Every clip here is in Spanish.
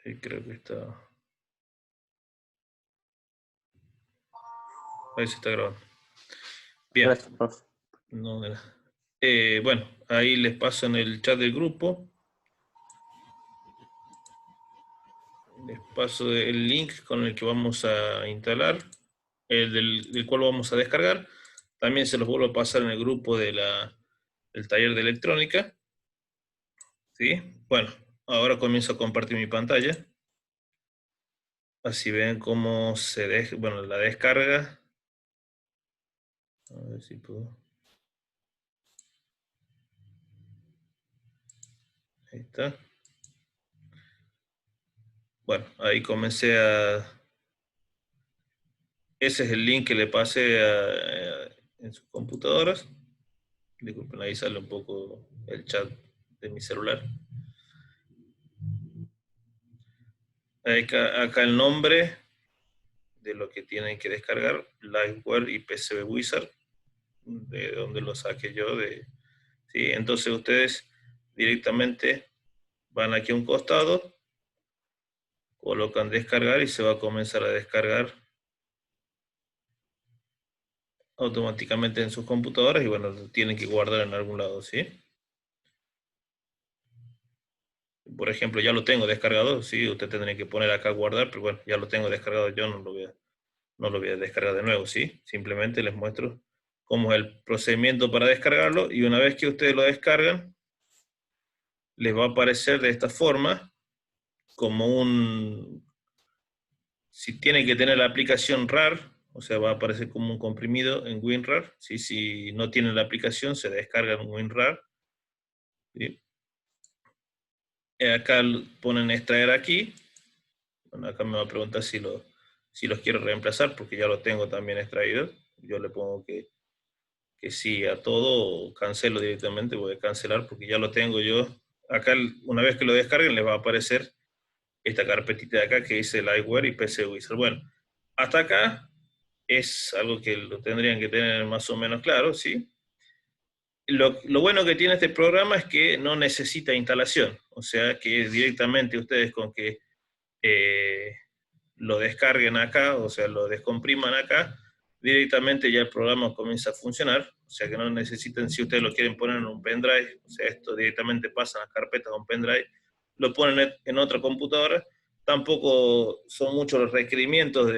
Ahí creo que está. Ahí se está grabando. Bien. Gracias, profe. No, de nada. Bueno, ahí les paso en el chat del grupo. Les paso el link con el que vamos a instalar, el del cual vamos a descargar. También se los vuelvo a pasar en el grupo del taller de electrónica. ¿Sí? Bueno, ahora comienzo a compartir mi pantalla. Así ven cómo bueno, la descarga. A ver si puedo. Ahí está. Bueno, ahí comencé a... Ese es el link que le pasé en sus computadoras. Disculpen, ahí sale un poco el chat de mi celular. Acá el nombre de lo que tienen que descargar, Liveware y PCB Wizard, de donde lo saqué yo. ¿Sí? Entonces ustedes directamente van aquí a un costado, colocan descargar y se va a comenzar a descargar automáticamente en sus computadoras y bueno, tienen que guardar en algún lado, ¿sí? Por ejemplo, ya lo tengo descargado, sí, usted tendría que poner acá guardar, pero bueno, ya lo tengo descargado, yo no lo voy a descargar de nuevo, ¿sí? Simplemente les muestro cómo es el procedimiento para descargarlo y una vez que ustedes lo descargan, les va a aparecer de esta forma como si tienen que tener la aplicación RAR, o sea, va a aparecer como un comprimido en WinRAR, ¿sí? Si no tienen la aplicación, se descarga en WinRAR, ¿sí? Acá ponen extraer aquí. Bueno, acá me va a preguntar si los quiero reemplazar porque ya lo tengo también extraído. Yo le pongo que sí a todo o cancelo directamente. Voy a cancelar porque ya lo tengo yo. Acá una vez que lo descarguen les va a aparecer esta carpetita de acá que dice Liveware y PC Wizard. Bueno, hasta acá es algo que lo tendrían que tener más o menos claro, ¿sí? Lo bueno que tiene este programa es que no necesita instalación, o sea que directamente ustedes con que eh, lo descarguen acá, o sea, lo descompriman acá, directamente ya el programa comienza a funcionar, o sea que no necesitan, si ustedes lo quieren poner en un pendrive, o sea, esto directamente pasa a las carpetas a un pendrive, lo ponen en otra computadora, tampoco son muchos los requerimientos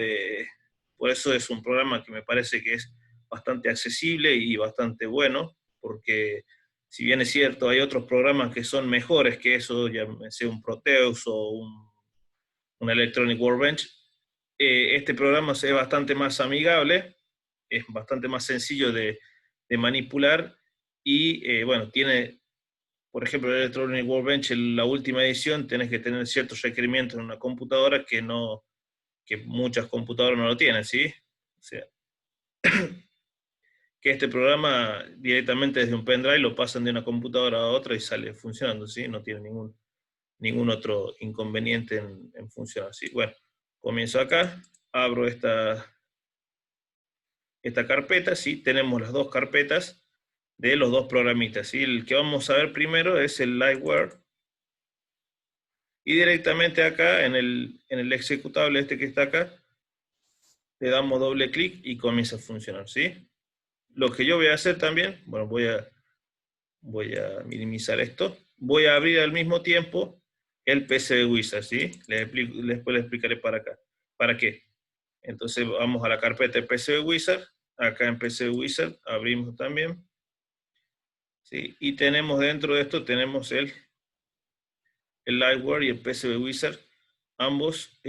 por eso es un programa que me parece que es bastante accesible y bastante bueno, porque si bien es cierto, hay otros programas que son mejores que eso, ya sea un Proteus o un Electronic Workbench, este programa es bastante más amigable, es bastante más sencillo de manipular y bueno, tiene, por ejemplo, el Electronic Workbench, en la última edición, tenés que tener ciertos requerimientos en una computadora que muchas computadoras no lo tienen, ¿sí? O sea, que este programa directamente desde un pendrive lo pasan de una computadora a otra y sale funcionando, ¿sí? No tiene ningún otro inconveniente en funcionar, ¿sí? Bueno, comienzo acá, abro esta carpeta, ¿sí? Tenemos las dos carpetas de los dos programitas, ¿sí? El que vamos a ver primero es el Liveware. Y directamente acá, en el ejecutable este que está acá, le damos doble clic y comienza a funcionar, ¿sí? Lo que yo voy a hacer también, bueno, voy a minimizar esto. Voy a abrir al mismo tiempo el PCB Wizard, ¿sí? Después les explicaré para acá. ¿Para qué? Entonces vamos a la carpeta de PCB Wizard. Acá en PCB Wizard abrimos también. ¿Sí? Y tenemos dentro de esto, tenemos el Liveware y el PCB Wizard, ambos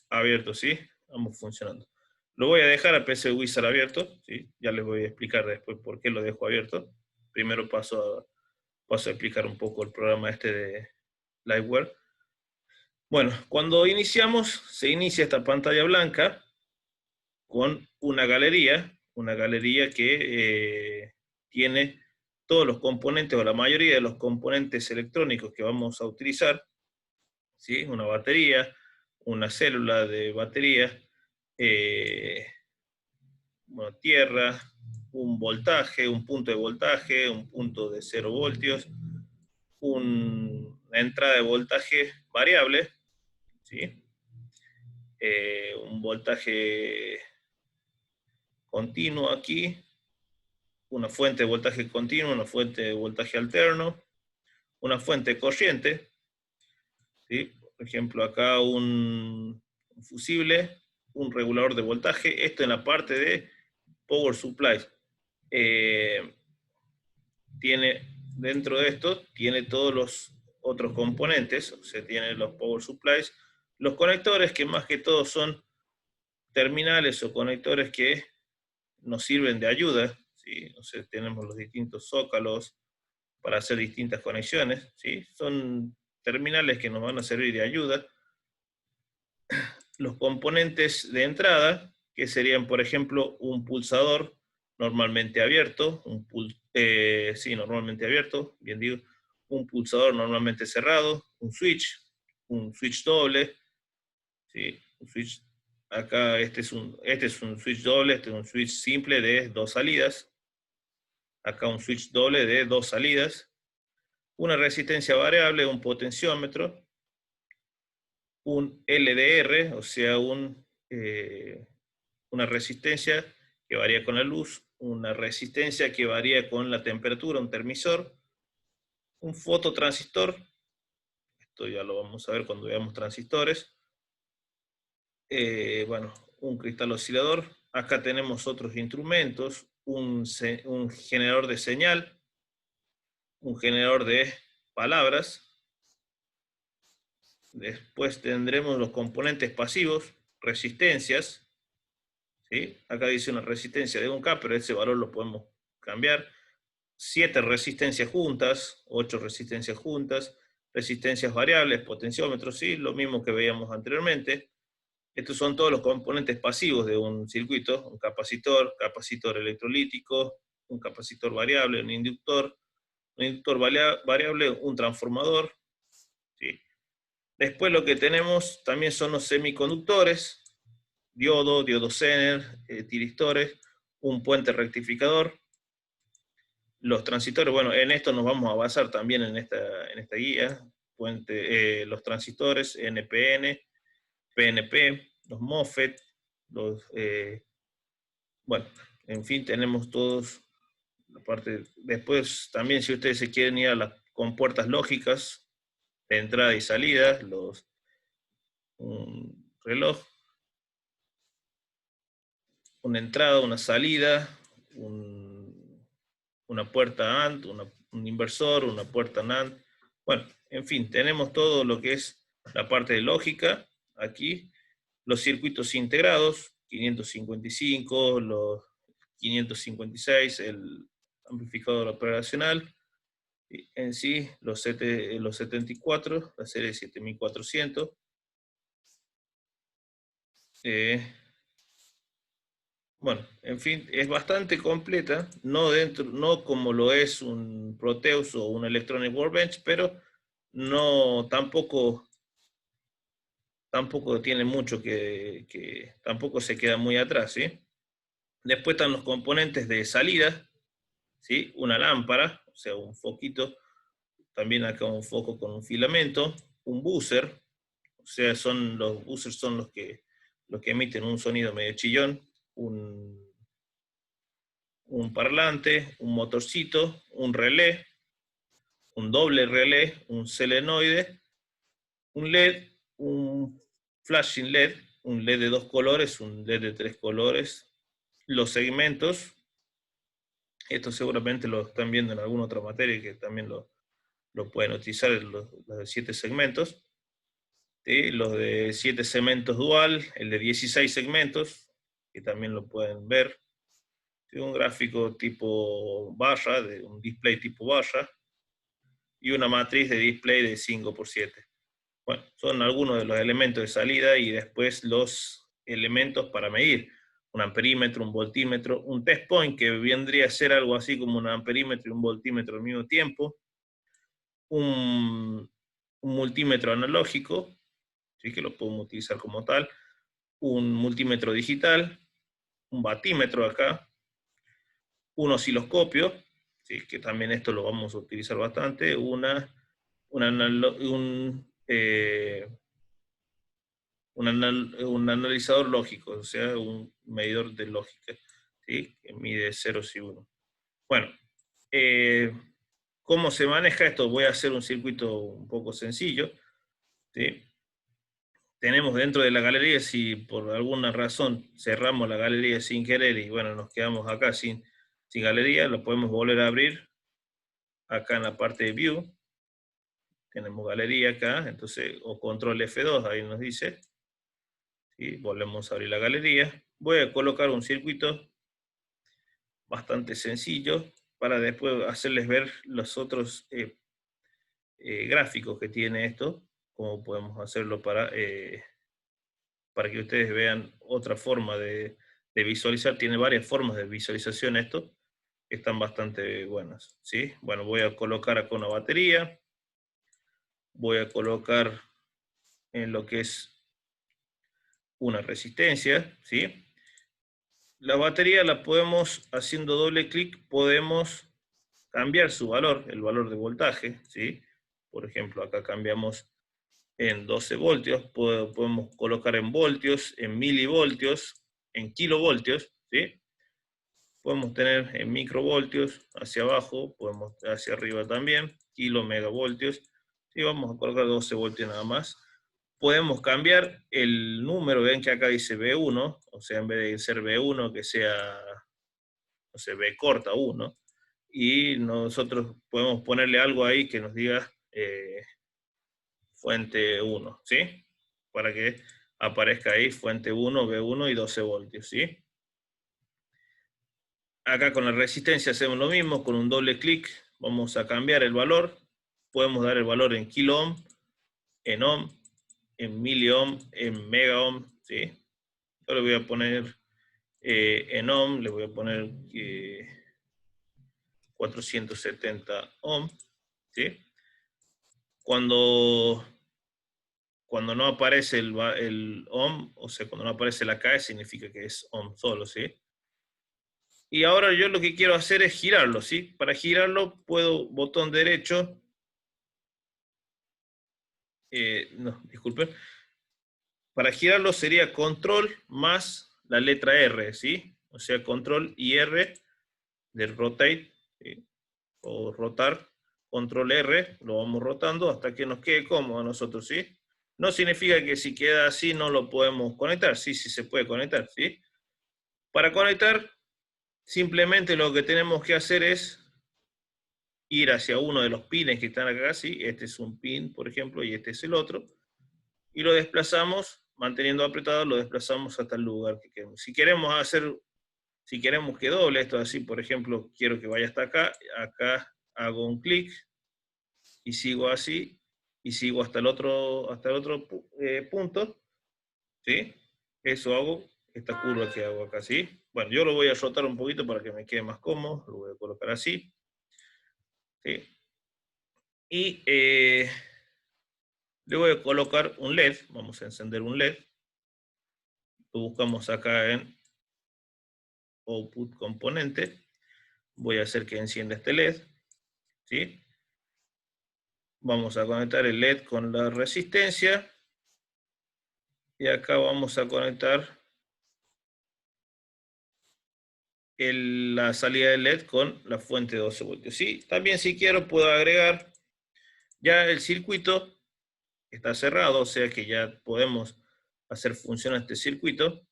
abiertos, ¿sí? Ambos funcionando. Lo voy a dejar a PCB Wizard abierto, ¿sí? Ya les voy a explicar después por qué lo dejo abierto. Primero paso a explicar un poco el programa este de Liveware. Bueno, cuando iniciamos, se inicia esta pantalla blanca con una galería que tiene todos los componentes o la mayoría de los componentes electrónicos que vamos a utilizar, ¿sí? Una batería, una célula de batería, bueno, tierra, un voltaje, un punto de voltaje, un punto de 0 voltios, una entrada de voltaje variable, ¿sí? Un voltaje continuo aquí, una fuente de voltaje continuo, una fuente de voltaje alterno, una fuente de corriente, ¿sí? Por ejemplo, acá un fusible, un regulador de voltaje, esto en la parte de power supply. Tiene, dentro de esto, tiene todos los otros componentes, o sea, tiene los power supplies, los conectores que más que todo son terminales o conectores que nos sirven de ayuda, ¿sí? O sea, tenemos los distintos zócalos para hacer distintas conexiones, ¿sí? Son terminales que nos van a servir de ayuda. Los componentes de entrada, que serían, por ejemplo, un pulsador normalmente abierto, sí, normalmente abierto, bien digo, un pulsador normalmente cerrado, un switch doble, ¿sí? Un switch, acá este es un switch doble, este es un switch simple de 2 salidas, acá un switch doble de 2 salidas, una resistencia variable, un potenciómetro, un LDR, o sea, una resistencia que varía con la luz, una resistencia que varía con la temperatura, un termisor, un fototransistor, esto ya lo vamos a ver cuando veamos transistores, bueno, un cristal oscilador, acá tenemos otros instrumentos, un generador de señal, un generador de palabras, después tendremos los componentes pasivos, resistencias, ¿sí? Acá dice una resistencia de 1K, pero ese valor lo podemos cambiar. 7 resistencias juntas, 8 resistencias juntas, resistencias variables, potenciómetros, ¿sí? Lo mismo que veíamos anteriormente. Estos son todos los componentes pasivos de un circuito, un capacitor electrolítico, un capacitor variable, un inductor variable, un transformador, ¿sí? Después lo que tenemos también son los semiconductores, diodo Zener, tiristores, un puente rectificador. Los transistores, bueno, en esto nos vamos a basar también en esta guía. Los transistores, NPN, PNP, los MOSFET, bueno, en fin, tenemos todos la parte. Después también si ustedes se quieren ir a las compuertas lógicas de entrada y salida, un reloj, una entrada, una salida, una puerta AND, un inversor, una puerta NAND. Bueno, en fin, tenemos todo lo que es la parte de lógica aquí, los circuitos integrados, 555, los 556, el amplificador operacional, en sí, los 74, la serie 7400. Bueno, en fin, es bastante completa, no como lo es un Proteus o un Electronic Workbench, pero no tampoco tiene mucho tampoco se queda muy atrás, ¿sí? Después están los componentes de salida, ¿sí? Una lámpara, o sea, un foquito, también acá un foco con un filamento, un buzzer, o sea, los buzzers son los que emiten un sonido medio chillón, un parlante, un motorcito, un relé, un doble relé, un selenoide, un LED, un flashing LED, un LED de 2 colores, un LED de 3 colores, los segmentos, esto seguramente lo están viendo en alguna otra materia que también lo pueden utilizar, los de 7 segmentos, ¿sí? Los de 7 segmentos dual, el de 16 segmentos, que también lo pueden ver, ¿sí? Un gráfico tipo barra, un display tipo barra, y una matriz de display de 5x7. Bueno, son algunos de los elementos de salida y después los elementos para medir. Un amperímetro, un voltímetro, un test point que vendría a ser algo así como un amperímetro y un voltímetro al mismo tiempo, un multímetro analógico, ¿sí? Que lo podemos utilizar como tal, un multímetro digital, un batímetro acá, un osciloscopio, ¿sí? Que también esto lo vamos a utilizar bastante, un un analizador lógico, o sea, un medidor de lógica, ¿sí? Que mide ceros y unos. Bueno, ¿cómo se maneja esto? Voy a hacer un circuito un poco sencillo, ¿sí? Tenemos dentro de la galería, si por alguna razón cerramos la galería sin querer y bueno, nos quedamos acá sin galería, lo podemos volver a abrir acá en la parte de View. Tenemos galería acá, entonces, o control F2, ahí nos dice. ¿Sí? Volvemos a abrir la galería. Voy a colocar un circuito bastante sencillo para después hacerles ver los otros gráficos que tiene esto, cómo podemos hacerlo para que ustedes vean otra forma de visualizar. Tiene varias formas de visualización esto, que están bastante buenas, ¿sí? Bueno, voy a colocar acá una batería, voy a colocar en lo que es una resistencia, ¿sí? La batería la podemos, haciendo doble clic, podemos cambiar su valor, el valor de voltaje, ¿sí? Por ejemplo, acá cambiamos en 12 voltios, podemos colocar en voltios, en milivoltios, en kilovoltios, ¿sí? Podemos tener en microvoltios hacia abajo, podemos hacia arriba también, kilo, megavoltios, y vamos a colocar 12 voltios nada más. Podemos cambiar el número, ven que acá dice B1, o sea, en vez de ser B1, que sea, no sé, B corta 1, y nosotros podemos ponerle algo ahí que nos diga fuente 1, ¿sí? Para que aparezca ahí fuente 1, B1 y 12 voltios, ¿sí? Acá con la resistencia hacemos lo mismo, con un doble clic vamos a cambiar el valor, podemos dar el valor en kilo ohm, en miliohm, en mega ohm, ¿sí? Yo le voy a poner en ohm, le voy a poner 470 ohm, ¿sí? Cuando, cuando no aparece el ohm, o sea, cuando no aparece la K, significa que es ohm solo, ¿sí? Y ahora yo lo que quiero hacer es girarlo, ¿sí? Para girarlo puedo, botón derecho, no, disculpen. Para girarlo sería control más la letra R, ¿sí? O sea, control y R de rotate, ¿sí? O rotar, control R, lo vamos rotando hasta que nos quede cómodo a nosotros, ¿sí? No significa que si queda así no lo podemos conectar, sí, sí se puede conectar, ¿sí? Para conectar, simplemente lo que tenemos que hacer es ir hacia uno de los pines que están acá, ¿sí? Este es un pin, por ejemplo, y este es el otro, y lo desplazamos, manteniendo apretado, lo desplazamos hasta el lugar que queremos. Si queremos hacer, si queremos que doble esto así, por ejemplo, quiero que vaya hasta acá, acá hago un clic, y sigo así, y sigo hasta el otro punto, ¿sí? Eso hago, esta curva que hago acá, ¿sí? Bueno, yo lo voy a rotar un poquito para que me quede más cómodo, lo voy a colocar así, ¿sí? Y le voy a colocar un LED, vamos a encender un LED, lo buscamos acá en Output Componente, voy a hacer que encienda este LED, ¿sí? Vamos a conectar el LED con la resistencia, y acá vamos a conectar la salida del LED con la fuente de 12 voltios. ¿Sí? También si quiero puedo agregar ya el circuito, está cerrado, o sea que ya podemos hacer funcionar este circuito.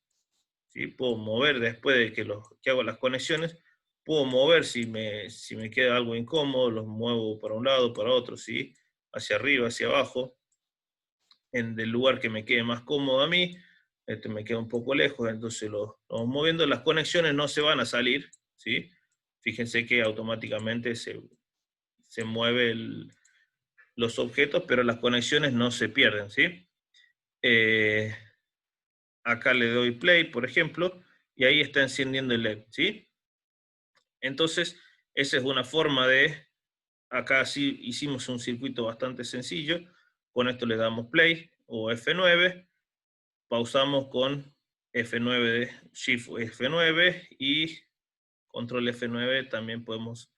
¿Sí? Puedo mover después de que hago las conexiones, puedo mover si me queda algo incómodo, los muevo para un lado, para otro, ¿sí? Hacia arriba, hacia abajo, en el lugar que me quede más cómodo a mí. Este me queda un poco lejos, entonces lo vamos moviendo. Las conexiones no se van a salir, ¿sí? Fíjense que automáticamente se mueven los objetos, pero las conexiones no se pierden, ¿sí? Acá le doy play, por ejemplo, y ahí está encendiendo el LED, ¿sí? Entonces, esa es una forma de, acá sí hicimos un circuito bastante sencillo, con esto le damos play o F9, pausamos con F9 de Shift F9 y control F9 también podemos,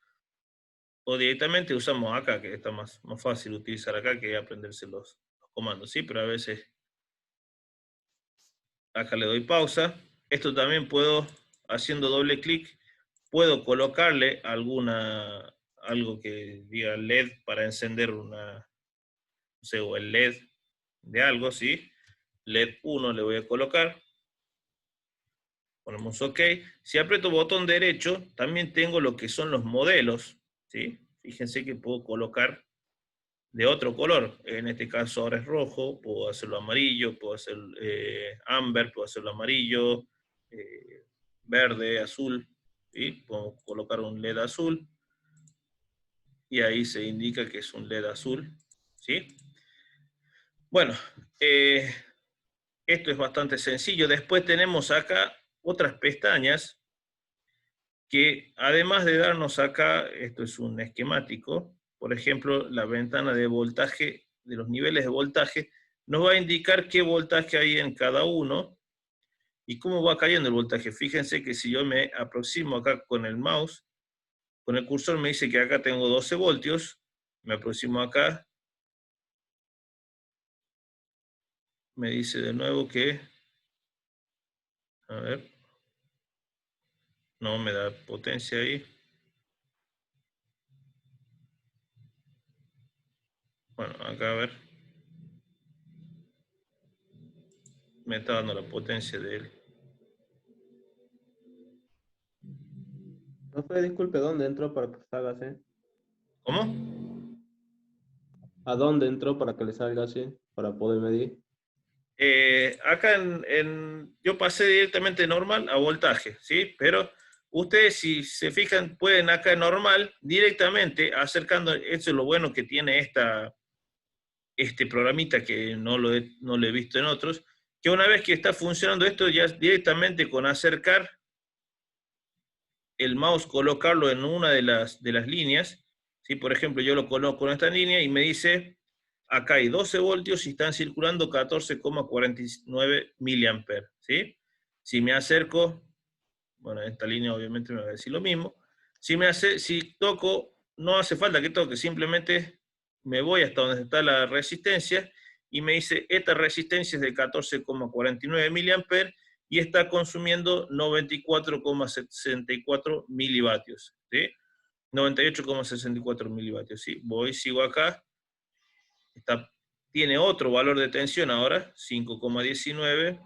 o directamente usamos acá, que está más fácil utilizar acá que aprenderse los comandos, ¿sí? Pero a veces Acá le doy pausa. Esto también puedo, haciendo doble clic, puedo colocarle algo que diga LED para encender una, no sé, o el LED de algo, ¿sí? LED 1 le voy a colocar. Ponemos OK. Si aprieto botón derecho, también tengo lo que son los modelos, ¿sí? Fíjense que puedo colocar de otro color. En este caso ahora es rojo, puedo hacerlo amarillo, puedo hacer ámbar, puedo hacerlo amarillo, verde, azul, ¿sí? Puedo colocar un LED azul y ahí se indica que es un LED azul, ¿sí? Bueno, esto es bastante sencillo. Después tenemos acá otras pestañas que además de darnos acá, esto es un esquemático, por ejemplo, la ventana de voltaje, de los niveles de voltaje, nos va a indicar qué voltaje hay en cada uno y cómo va cayendo el voltaje. Fíjense que si yo me aproximo acá con el mouse, con el cursor me dice que acá tengo 12 voltios, me aproximo acá, me dice de nuevo que, a ver, no me da potencia ahí. Bueno, acá a ver, me está dando la potencia de él. Profe, disculpe, ¿dónde entró para que salga así? ¿Cómo? ¿A dónde entró para que le salga así? Para poder medir. Acá yo pasé directamente normal a voltaje, ¿sí? Pero ustedes, si se fijan, pueden acá en normal directamente acercando, eso es lo bueno que tiene este programita que no lo he visto en otros, que una vez que está funcionando esto, ya directamente con acercar el mouse, colocarlo en una de las líneas, ¿sí? Por ejemplo, yo lo coloco en esta línea y me dice, acá hay 12 voltios y están circulando 14,49 miliamperes, ¿sí? Si me acerco, bueno, esta línea obviamente me va a decir lo mismo. Si toco, no hace falta que toque, simplemente me voy hasta donde está la resistencia y me dice, esta resistencia es de 14,49 miliamperes y está consumiendo 94,64 milivatios, ¿sí? 98,64 milivatios, ¿sí? Sigo acá, tiene otro valor de tensión ahora, 5,19,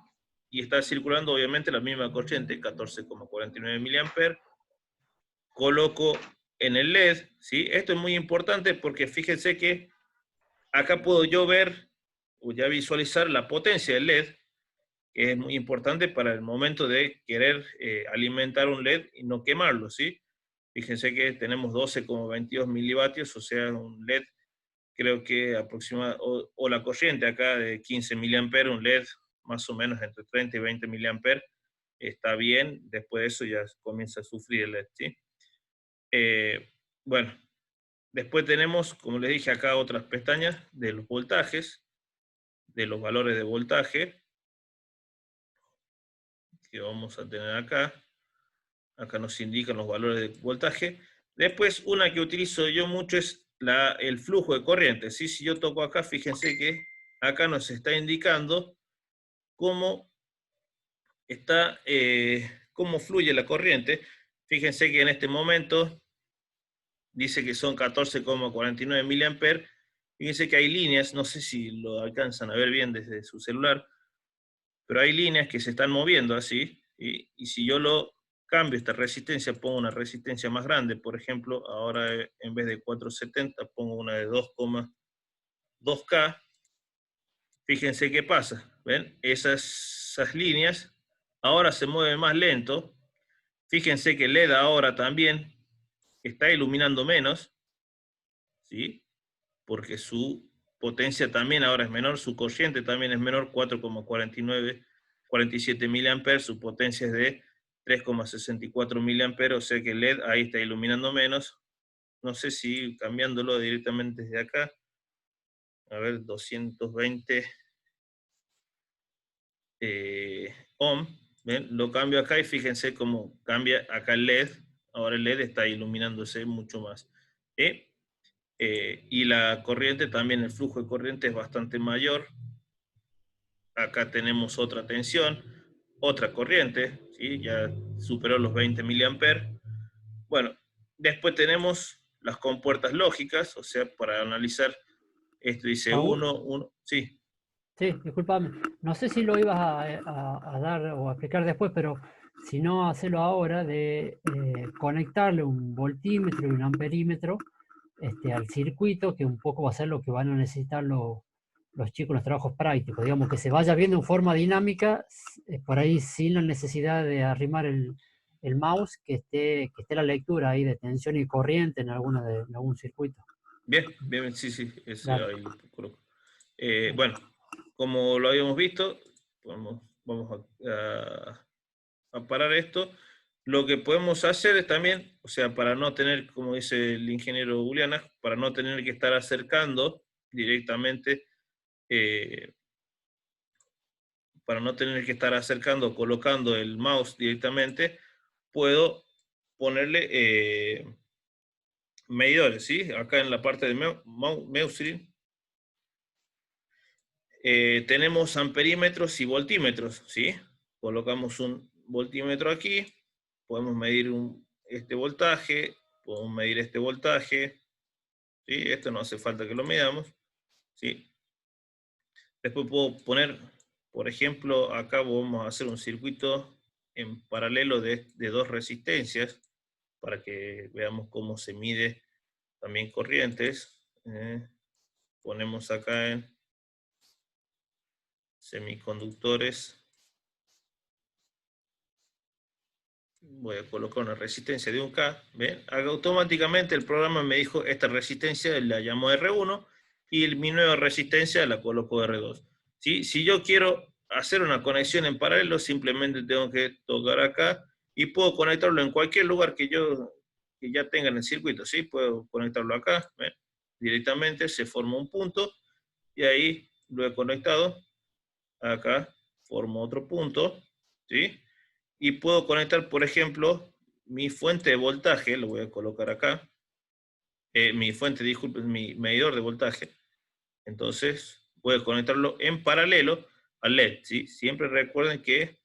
y está circulando obviamente la misma corriente, 14,49 miliamperes. Coloco en el LED, ¿sí? Esto es muy importante porque fíjense que acá puedo yo ver o ya visualizar la potencia del LED, que es muy importante para el momento de querer alimentar un LED y no quemarlo, ¿sí? Fíjense que tenemos 12,22 milivatios, o sea, un LED creo que aproximadamente, o la corriente acá de 15 miliamperes, un LED más o menos entre 30 y 20 miliamperes, está bien, después de eso ya comienza a sufrir el LED, ¿sí? Bueno, después tenemos, como les dije acá, otras pestañas de los voltajes, de los valores de voltaje, que vamos a tener acá. Acá nos indican los valores de voltaje. Después, una que utilizo yo mucho es el flujo de corriente, ¿sí? Si yo toco acá, fíjense que acá nos está indicando cómo cómo fluye la corriente. Fíjense que en este momento dice que son 14,49 miliamperes. Fíjense que hay líneas, no sé si lo alcanzan a ver bien desde su celular, pero hay líneas que se están moviendo así, y si yo lo cambio esta resistencia, pongo una resistencia más grande, por ejemplo, ahora en vez de 470 pongo una de 2,2K, fíjense qué pasa, ¿ven? Esas líneas ahora se mueven más lento, fíjense que el LED ahora también está iluminando menos, ¿sí? Porque su potencia también ahora es menor, su corriente también es menor, 4,47 miliamperes, su potencia es de 3,64 miliamperes, o sea que el LED ahí está iluminando menos. No sé si cambiándolo directamente desde acá, a ver, 220 ohm, ¿ven? Lo cambio acá y fíjense cómo cambia acá el LED, ahora el LED está iluminándose mucho más. Y la corriente también, el flujo de corriente es bastante mayor. Acá tenemos otra tensión. otra corriente, ¿sí? Ya superó los 20 miliamperes. Bueno, después tenemos las compuertas lógicas, o sea, para analizar esto dice Raúl, 1, sí, sí, discúlpame. No sé si lo ibas a dar o a explicar después, pero si no, hacelo ahora de conectarle un voltímetro y un amperímetro al circuito, que un poco va a ser lo que van a necesitar los chicos en los trabajos prácticos. Digamos, que se vaya viendo en forma dinámica, por ahí sin la necesidad de arrimar el mouse, que esté la lectura ahí de tensión y corriente en, en algún circuito. bien, bien, sí, sí, ese Dale, ahí lo coloco. dale. Bueno, como lo habíamos visto, vamos a parar esto. Lo que podemos hacer es también, o sea, para no tener, como dice el ingeniero Juliana, para no tener que estar acercando directamente, para no tener que estar acercando, colocando el mouse directamente, puedo ponerle medidores, ¿sí? Acá en la parte de Meucci tenemos amperímetros y voltímetros, ¿sí? Colocamos un voltímetro aquí, podemos medir este voltaje, podemos medir este voltaje, ¿sí? Esto no hace falta que lo midamos, ¿sí? Después puedo poner, por ejemplo, acá vamos a hacer un circuito en paralelo de dos resistencias para que veamos cómo se mide también corrientes. Ponemos acá en semiconductores. Voy a colocar una resistencia de 1K. ¿Ven? Automáticamente el programa me dijo esta resistencia la llamo R1 y mi nueva resistencia la coloco R2. ¿Sí? Si yo quiero hacer una conexión en paralelo, simplemente tengo que tocar acá y puedo conectarlo en cualquier lugar que ya tenga en el circuito. ¿Sí? Puedo conectarlo acá. ¿Ven? Directamente se forma un punto y ahí lo he conectado. Acá formo otro punto. ¿Sí? Y puedo conectar, por ejemplo, mi fuente de voltaje, lo voy a colocar acá, mi fuente, disculpen, mi medidor de voltaje. Entonces, voy a conectarlo en paralelo al LED, ¿sí? Siempre recuerden que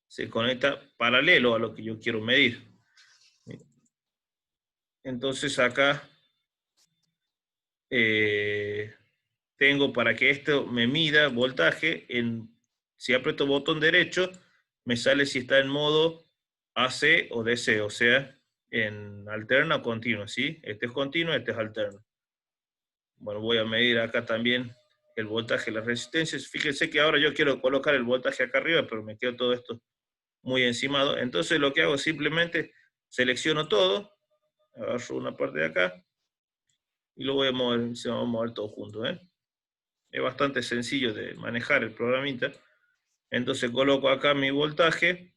se conecta paralelo a lo que yo quiero medir. Entonces, acá tengo para que esto me mida voltaje, si aprieto botón derecho, me sale si está en modo AC o DC, o sea, en alterna o continua, ¿sí? Este es continuo, este es alterno. Bueno, voy a medir acá también el voltaje, las resistencias. Fíjense que ahora yo quiero colocar el voltaje acá arriba, pero me quedo todo esto muy encimado. Entonces lo que hago es simplemente selecciono todo, agarro una parte de acá y lo voy a mover, se va a mover todo junto, ¿eh? Es bastante sencillo de manejar el programita. Entonces coloco acá mi voltaje,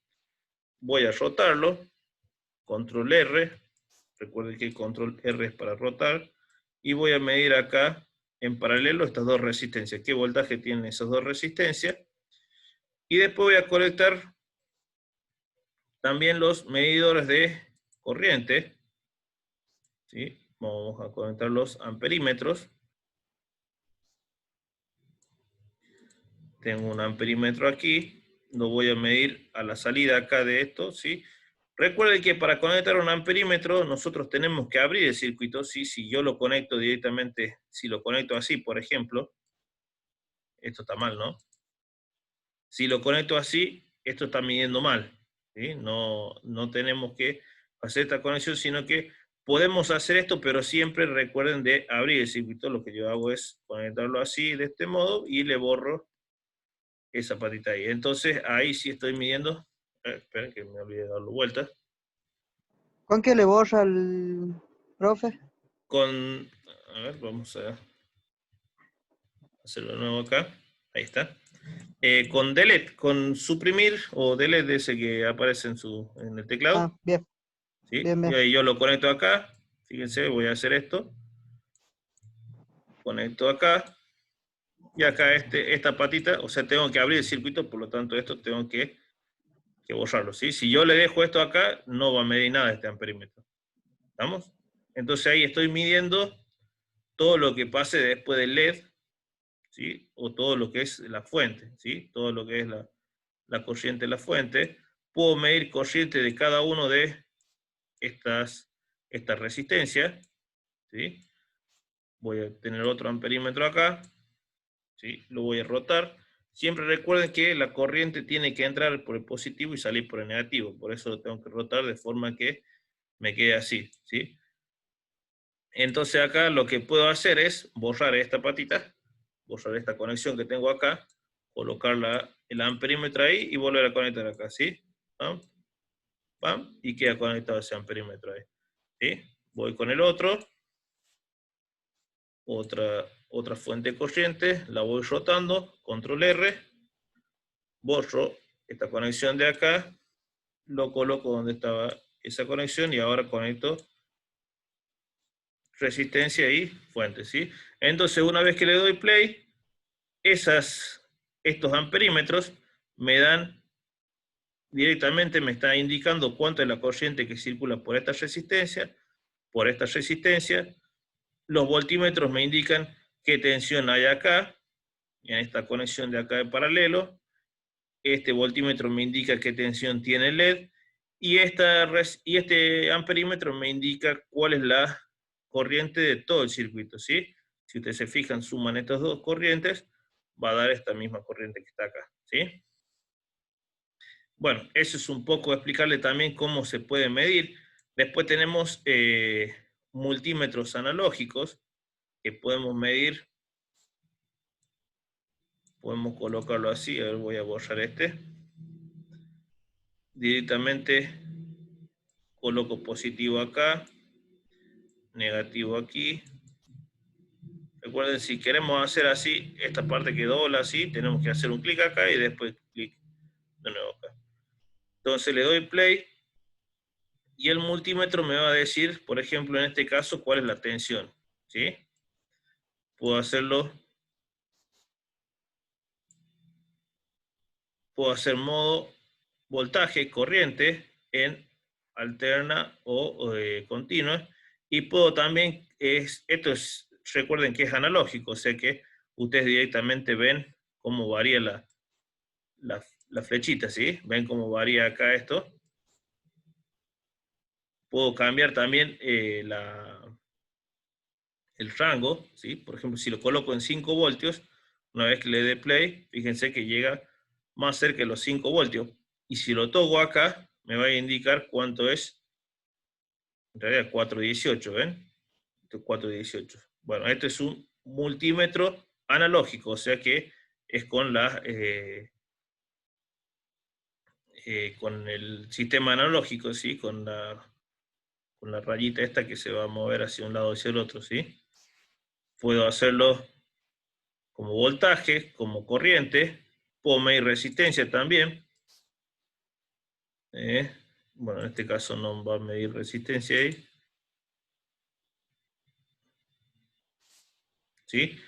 voy a rotarlo, control R, recuerden que el control R es para rotar, y voy a medir acá en paralelo estas dos resistencias, qué voltaje tienen esas dos resistencias, y después voy a conectar también los medidores de corriente, ¿sí? Vamos a conectar los amperímetros. Tengo un amperímetro aquí, lo voy a medir a la salida acá de esto, ¿sí? Recuerden que para conectar un amperímetro nosotros tenemos que abrir el circuito, ¿sí? Si yo lo conecto directamente, si lo conecto así, por ejemplo, esto está mal, ¿no? Si lo conecto así, esto está midiendo mal, ¿sí? No tenemos que hacer esta conexión, sino que podemos hacer esto, pero siempre recuerden de abrir el circuito. Lo que yo hago es conectarlo así, de este modo, y le borro esa patita ahí. Entonces, ahí sí estoy midiendo. Esperen que me olvidé de darlo vuelta. ¿Con qué le borra el profe? A ver, vamos a hacerlo de nuevo acá. Ahí está. Con delete, con suprimir o delete de ese que aparece en el teclado. Ah, bien, ¿Sí? bien, Y bien. ahí yo lo conecto acá. Fíjense, voy a hacer esto. Conecto acá. Y acá esta patita, o sea, tengo que abrir el circuito, por lo tanto esto tengo que borrarlo. ¿Sí? Si yo le dejo esto acá, no va a medir nada este amperímetro. ¿Estamos? Entonces ahí estoy midiendo todo lo que pase después del LED, ¿sí? O todo lo que es la fuente, ¿sí? Todo lo que es la corriente de la fuente, puedo medir corriente de cada uno de estas resistencias, ¿sí? Voy a tener otro amperímetro acá, ¿sí? Lo voy a rotar. Siempre recuerden que la corriente tiene que entrar por el positivo y salir por el negativo, por eso lo tengo que rotar de forma que me quede así, ¿sí? Entonces acá lo que puedo hacer es borrar esta patita, borrar esta conexión que tengo acá, colocar el amperímetro ahí y volver a conectar acá, ¿sí? ¿Pam? ¿Pam? Y queda conectado ese amperímetro ahí, ¿sí? Voy con el otro, otra fuente corriente, la voy rotando, control R, borro esta conexión de acá, lo coloco donde estaba esa conexión y ahora conecto resistencia y fuente, ¿sí? Entonces una vez que le doy play, estos amperímetros me dan directamente, me está indicando cuánto es la corriente que circula por esta resistencia, los voltímetros me indican qué tensión hay acá, en esta conexión de acá de paralelo, este voltímetro me indica qué tensión tiene el LED, y este amperímetro me indica cuál es la corriente de todo el circuito, ¿sí? Si ustedes se fijan, suman estas dos corrientes, va a dar esta misma corriente que está acá, ¿sí? Bueno, eso es un poco explicarle también cómo se puede medir. Después tenemos multímetros analógicos que podemos medir. Podemos colocarlo así, a ver, voy a borrar este. Directamente coloco positivo acá, negativo aquí. Recuerden, si queremos hacer así, esta parte que dobla así, tenemos que hacer un clic acá y después clic de nuevo acá. Entonces le doy play y el multímetro me va a decir, por ejemplo, en este caso, cuál es la tensión, ¿sí? Puedo hacer modo voltaje, corriente, en alterna o continua, y puedo también, recuerden que es analógico, o sea que ustedes directamente ven cómo varía la flechita, ¿sí? Ven cómo varía acá esto. Puedo cambiar también el rango, ¿sí? Por ejemplo, si lo coloco en 5 voltios, una vez que le dé play, fíjense que llega más cerca de los 5 voltios. Y si lo toco acá, me va a indicar cuánto es, en realidad 418, ¿ven? Esto es 418. Bueno, esto es un multímetro analógico, o sea que es con con el sistema analógico, ¿sí? Con la rayita esta que se va a mover hacia un lado o hacia el otro, ¿sí? Puedo hacerlo como voltaje, como corriente, puedo medir resistencia también. Bueno, en este caso no va a medir resistencia ahí. ¿Sí?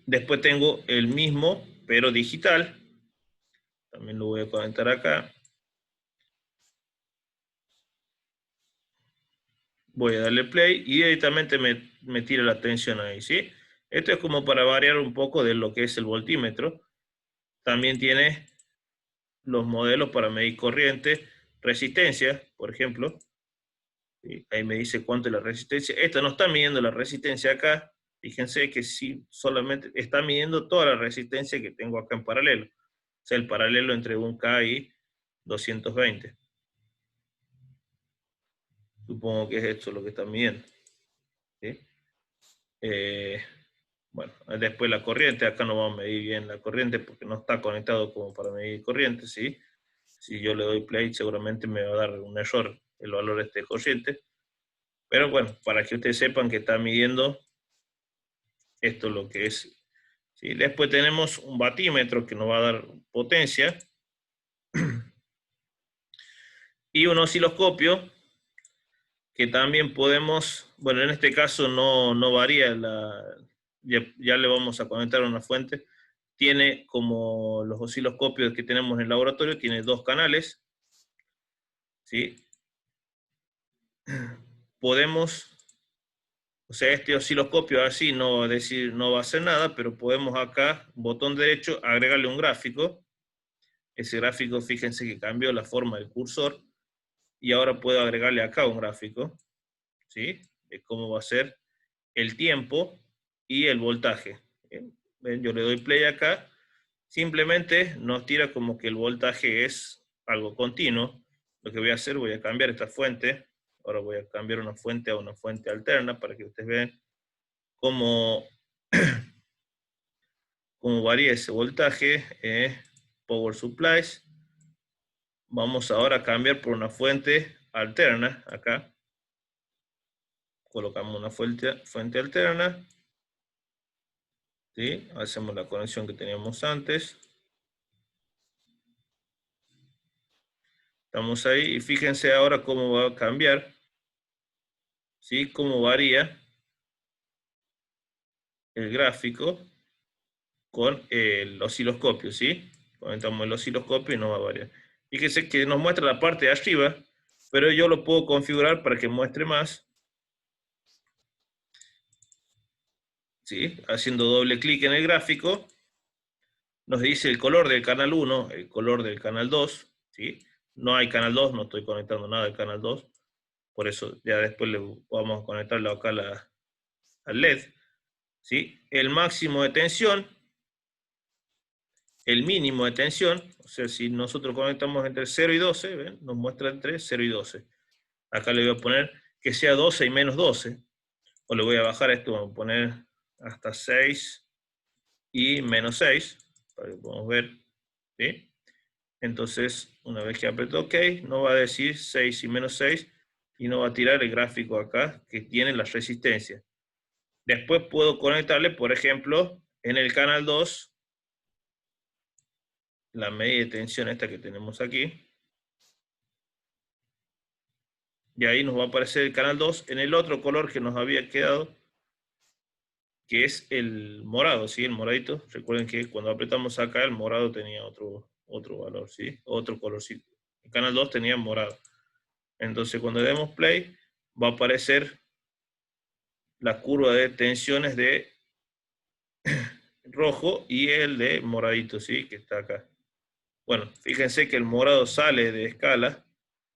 Después tengo el mismo, pero digital. También lo voy a conectar acá. Voy a darle play y directamente me tira la tensión ahí, ¿sí? Esto es como para variar un poco de lo que es el voltímetro. También tiene los modelos para medir corriente, resistencia, por ejemplo. ¿Sí? Ahí me dice cuánto es la resistencia. Esta no está midiendo la resistencia acá. Fíjense que sí, solamente está midiendo toda la resistencia que tengo acá en paralelo. O sea, el paralelo entre 1K y 220. Supongo que es esto lo que está midiendo. ¿Sí? Bueno, después la corriente. Acá no vamos a medir bien la corriente porque no está conectado como para medir corriente, ¿sí? Si yo le doy play, seguramente me va a dar un error el valor de corriente. Pero bueno, para que ustedes sepan que está midiendo esto lo que es. ¿Sí? Después tenemos un batímetro que nos va a dar potencia. Y un osciloscopio que también podemos, bueno, en este caso no varía, ya le vamos a conectar a una fuente. Tiene, como los osciloscopios que tenemos en el laboratorio, tiene 2 canales. ¿Sí? Podemos O sea, este osciloscopio así no va a decir, no va a hacer nada, pero podemos acá, botón derecho, agregarle un gráfico. Ese gráfico, fíjense que cambió la forma del cursor. Y ahora puedo agregarle acá un gráfico, ¿sí? De cómo va a ser el tiempo y el voltaje. ¿Ven? Yo le doy play acá. Simplemente nos tira como que el voltaje es algo continuo. Lo que voy a hacer, voy a cambiar esta fuente. Ahora voy a cambiar una fuente a una fuente alterna para que ustedes vean cómo, cómo varía ese voltaje. Power supplies. Vamos ahora a cambiar por una fuente alterna acá. Colocamos una fuente alterna. ¿Sí? Hacemos la conexión que teníamos antes. Estamos ahí y fíjense ahora cómo va a cambiar. ¿Sí? Cómo varía el gráfico con el osciloscopio, ¿sí? Conectamos el osciloscopio y no va a variar. Fíjense que nos muestra la parte de arriba, pero yo lo puedo configurar para que muestre más. ¿Sí? Haciendo doble clic en el gráfico, nos dice el color del canal 1, el color del canal 2, ¿sí? No hay canal 2, no estoy conectando nada del canal 2, por eso ya después le vamos a conectarlo acá al LED, ¿sí? El máximo de tensión, el mínimo de tensión, o sea, si nosotros conectamos entre 0 y 12, ¿ven? Nos muestra entre 0 y 12. Acá le voy a poner que sea 12 y menos 12, o le voy a bajar esto, vamos a poner hasta 6 y menos 6, para que podamos ver, ¿sí? Entonces, una vez que aprieto OK, no va a decir 6 y menos 6, y no va a tirar el gráfico acá que tiene las resistencias. Después puedo conectarle, por ejemplo, en el canal 2, la medida de tensión esta que tenemos aquí. Y ahí nos va a aparecer el canal 2 en el otro color que nos había quedado, que es el morado, ¿sí? El moradito. Recuerden que cuando apretamos acá, el morado tenía otro valor, ¿sí? Otro colorcito. El canal 2 tenía morado. Entonces, cuando le demos play, va a aparecer la curva de tensiones de rojo y el de moradito, ¿sí? Que está acá. Bueno, fíjense que el morado sale de escala,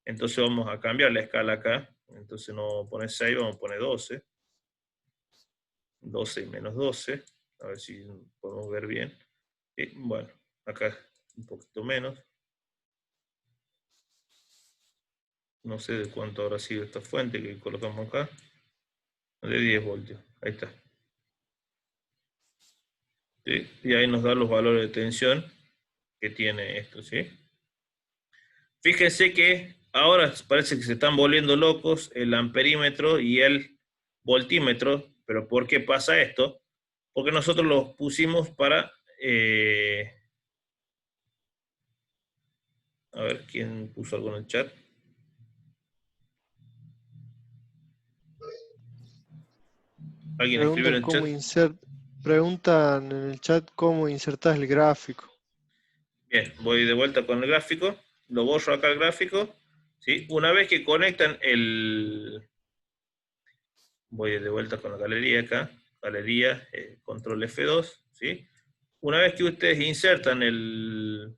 entonces vamos a cambiar la escala acá. Entonces no vamos a poner 6, vamos a poner 12. 12 y menos 12. A ver si podemos ver bien. Bueno, acá un poquito menos. No sé de cuánto habrá sido esta fuente que colocamos acá. De 10 voltios. Ahí está. ¿Sí? Y ahí nos da los valores de tensión que tiene esto, ¿sí? Fíjense que ahora parece que se están volviendo locos el amperímetro y el voltímetro. ¿Pero por qué pasa esto? Porque nosotros los pusimos para... a ver, ¿quién puso algo en el chat? ¿Alguien escribió en el chat? Preguntan en el chat cómo insertas el gráfico. Bien, voy de vuelta con el gráfico. Lo borro acá el gráfico. ¿Sí? Una vez que conectan el... Voy de vuelta con la galería acá. Galería, control F2. ¿Sí? Una vez que ustedes insertan el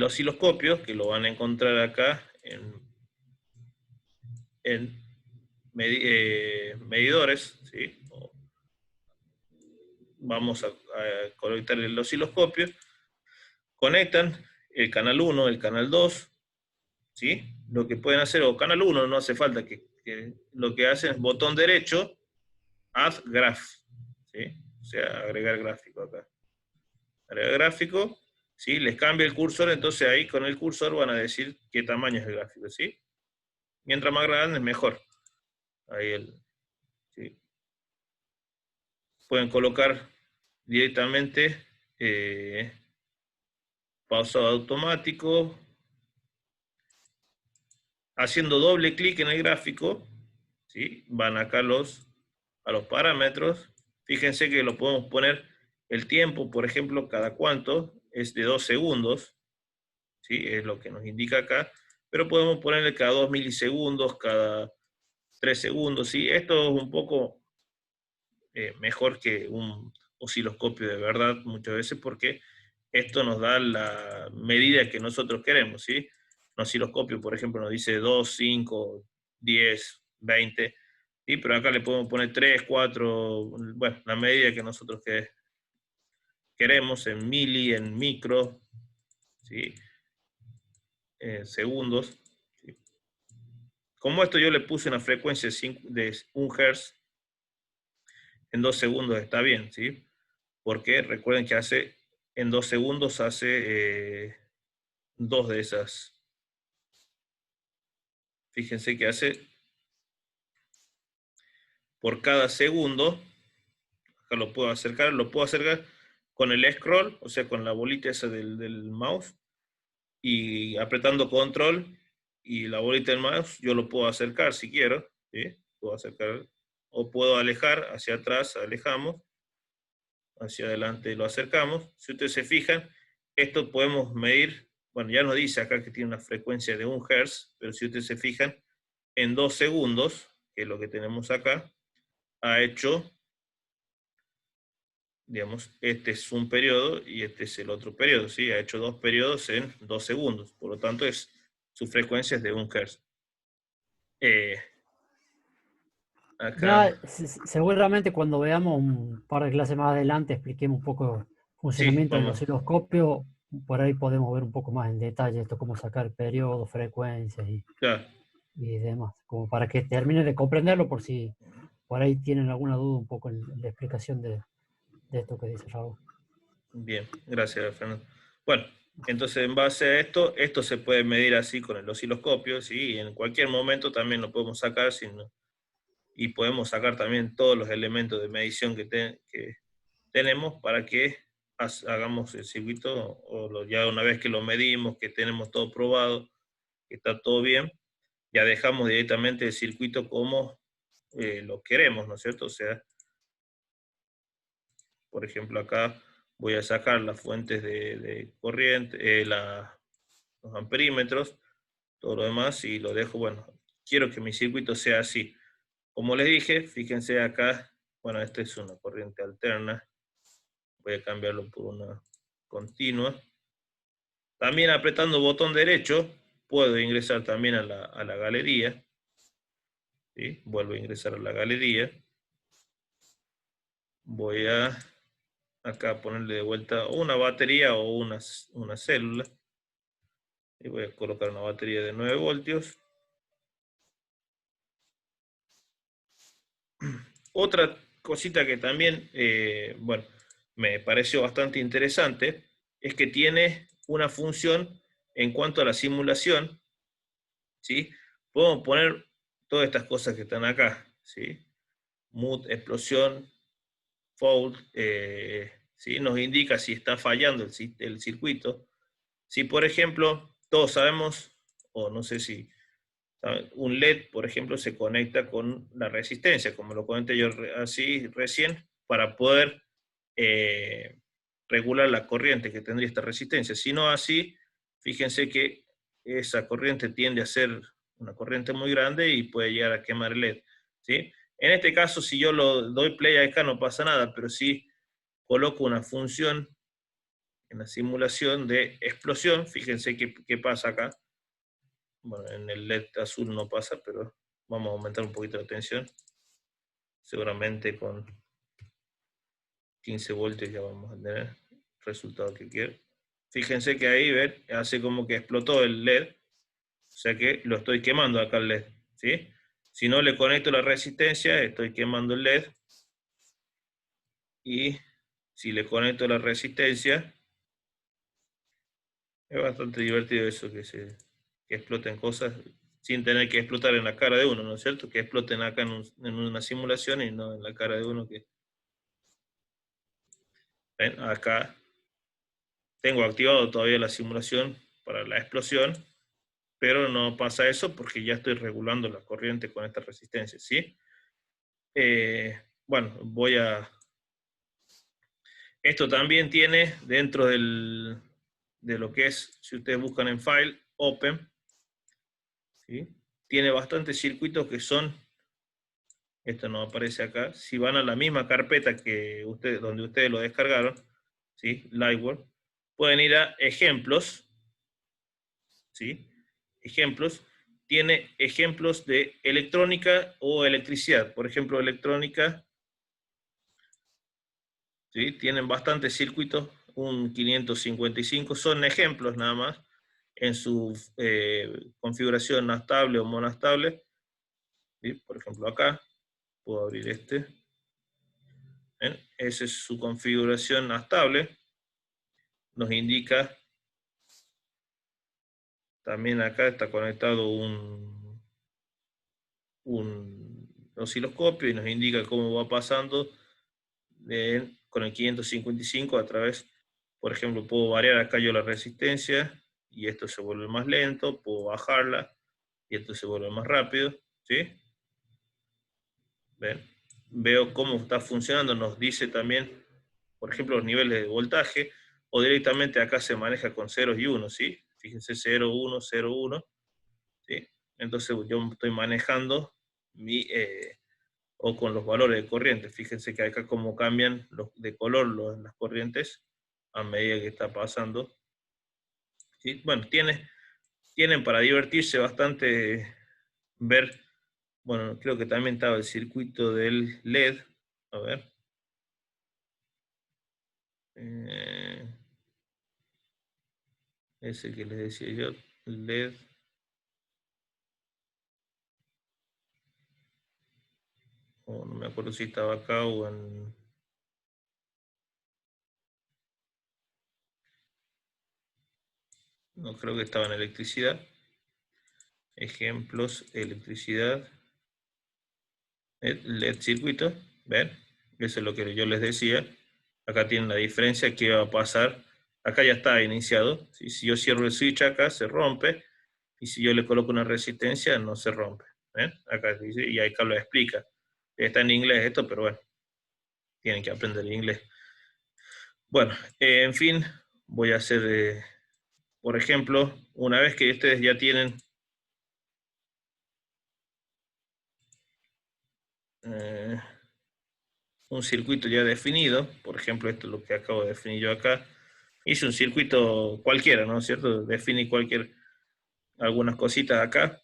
osciloscopio, que lo van a encontrar acá en medidores, ¿sí? Vamos a conectar el osciloscopio. Conectan el canal 1, el canal 2, ¿sí? Lo que pueden hacer, o canal 1, no hace falta que lo que hacen es botón derecho, add graph, ¿sí? O sea, agregar gráfico acá. Agregar gráfico, ¿sí? Les cambia el cursor, entonces ahí con el cursor van a decir qué tamaño es el gráfico, ¿sí? Mientras más grande es mejor. Ahí ¿sí? Pueden colocar directamente pausado automático. Haciendo doble clic en el gráfico, ¿sí? Van acá a los parámetros. Fíjense que lo podemos poner el tiempo, por ejemplo, cada cuánto, es de 2 segundos, ¿sí? Es lo que nos indica acá, pero podemos ponerle cada 2 milisegundos, cada 3 segundos, ¿sí? Esto es un poco mejor que un osciloscopio de verdad muchas veces porque esto nos da la medida que nosotros queremos, ¿sí? Un osciloscopio, por ejemplo, nos dice 2, 5, 10, 20, ¿sí? Pero acá le podemos poner 3, 4, bueno, la medida que nosotros queremos en mili, en micro, ¿sí? Segundos. ¿Sí? Como esto yo le puse una frecuencia de 1 Hz, en 2 segundos está bien, ¿sí? Porque recuerden que en 2 segundos hace dos de esas. Fíjense que hace por cada segundo, acá lo puedo acercar con el scroll, o sea, con la bolita esa del mouse, y apretando control y la bolita del mouse, yo lo puedo acercar si quiero, ¿sí? Puedo acercar, o puedo alejar, hacia atrás alejamos, hacia adelante lo acercamos. Si ustedes se fijan, esto podemos medir, bueno, ya nos dice acá que tiene una frecuencia de 1 Hz, pero si ustedes se fijan, en 2 segundos, que es lo que tenemos acá, ha hecho, digamos, este es un periodo y este es el otro periodo, ¿sí? Ha hecho 2 periodos en 2 segundos, por lo tanto su frecuencia es de 1 Hz. Acá, Ya seguramente cuando veamos un par de clases más adelante expliquemos un poco el sí, funcionamiento del vamos, osciloscopio, por ahí podemos ver un poco más en detalle esto, cómo sacar periodos, frecuencias claro, y demás, como para que terminen de comprenderlo por si por ahí tienen alguna duda un poco en la explicación de esto que dice Raúl. bien, gracias, Fernando. Bueno, entonces en base a esto se puede medir así con el osciloscopio, ¿sí? Y en cualquier momento también lo podemos sacar, y podemos sacar también todos los elementos de medición que tenemos para que hagamos el circuito, ya una vez que lo medimos, que tenemos todo probado, que está todo bien, ya dejamos directamente el circuito como lo queremos, ¿no es cierto? O sea, por ejemplo, acá voy a sacar las fuentes de corriente, los amperímetros, todo lo demás, y lo dejo, bueno, quiero que mi circuito sea así. Como les dije, fíjense acá, bueno, esta es una corriente alterna, voy a cambiarlo por una continua. También apretando botón derecho, puedo ingresar también a la galería, ¿sí? Vuelvo a ingresar a la galería. Voy a acá ponerle de vuelta una batería o una célula. Y voy a colocar una batería de 9 voltios. Otra cosita que también, bueno, me pareció bastante interesante, es que tiene una función en cuanto a la simulación, ¿sí? Podemos poner todas estas cosas que están acá, ¿sí? Mood, explosión, fault, ¿sí? Nos indica si está fallando el circuito. Si, por ejemplo, todos sabemos, o no sé si un LED, por ejemplo, se conecta con la resistencia, como lo comenté yo así recién, para poder regular la corriente que tendría esta resistencia. Si no así, fíjense que esa corriente tiende a ser una corriente muy grande y puede llegar a quemar el LED, ¿sí? En este caso, si yo lo doy play acá, no pasa nada, pero si coloco una función en la simulación de explosión, fíjense qué pasa acá. Bueno, en el LED azul no pasa, pero vamos a aumentar un poquito la tensión. Seguramente con 15 voltios ya vamos a tener el resultado que quiero. Fíjense que ahí, ven, hace como que explotó el LED, o sea que lo estoy quemando acá el LED, ¿sí? Si no le conecto la resistencia, estoy quemando el LED. Y si le conecto la resistencia, es bastante divertido eso, que exploten cosas sin tener que explotar en la cara de uno, ¿no es cierto? Que exploten acá en una simulación y no en la cara de uno. ¿Ven? Acá tengo activado todavía la simulación para la explosión, pero no pasa eso porque ya estoy regulando la corriente con esta resistencia, ¿sí? Bueno, Esto también tiene dentro de lo que es, si ustedes buscan en File, Open, ¿sí? Tiene bastantes circuitos que son esto no aparece acá. Si van a la misma carpeta que donde ustedes lo descargaron, ¿sí? Liveware, pueden ir a ejemplos, ¿sí? Ejemplos, tiene ejemplos de electrónica o electricidad. Por ejemplo, electrónica, ¿sí? Tienen bastantes circuitos, un 555, son ejemplos nada más, en su configuración astable o monastable, ¿sí? Por ejemplo acá, puedo abrir este. ¿Ven? Esa es su configuración astable. Nos indica, también acá está conectado un osciloscopio y nos indica cómo va pasando con el 555 a través, por ejemplo, puedo variar acá yo la resistencia y esto se vuelve más lento, puedo bajarla y esto se vuelve más rápido, ¿sí? ¿Ven? Veo cómo está funcionando, nos dice también, por ejemplo, los niveles de voltaje, o directamente acá se maneja con ceros y unos, ¿sí? Fíjense, 0, 1, 0, 1, ¿sí? Entonces yo estoy manejando o con los valores de corriente. Fíjense que acá como cambian de color las corrientes a medida que está pasando. ¿Sí? Bueno, tienen para divertirse bastante ver, bueno, creo que también estaba el circuito del LED, a ver. Ese que les decía yo, LED. O no me acuerdo si estaba acá o en... No, creo que estaba en electricidad. Ejemplos, electricidad. LED circuito, ¿ven? Eso es lo que yo les decía. Acá tienen la diferencia que va a pasar. Acá ya está iniciado. Si yo cierro el switch acá, se rompe. Y si yo le coloco una resistencia, no se rompe. ¿Ven? Acá dice, y acá lo explica. Está en inglés esto, pero bueno, tienen que aprender inglés. Bueno, en fin, voy a hacer, por ejemplo, una vez que ustedes ya tienen un circuito ya definido, por ejemplo, esto es lo que acabo de definir yo acá, hice un circuito cualquiera, ¿no es cierto? Definí algunas cositas acá.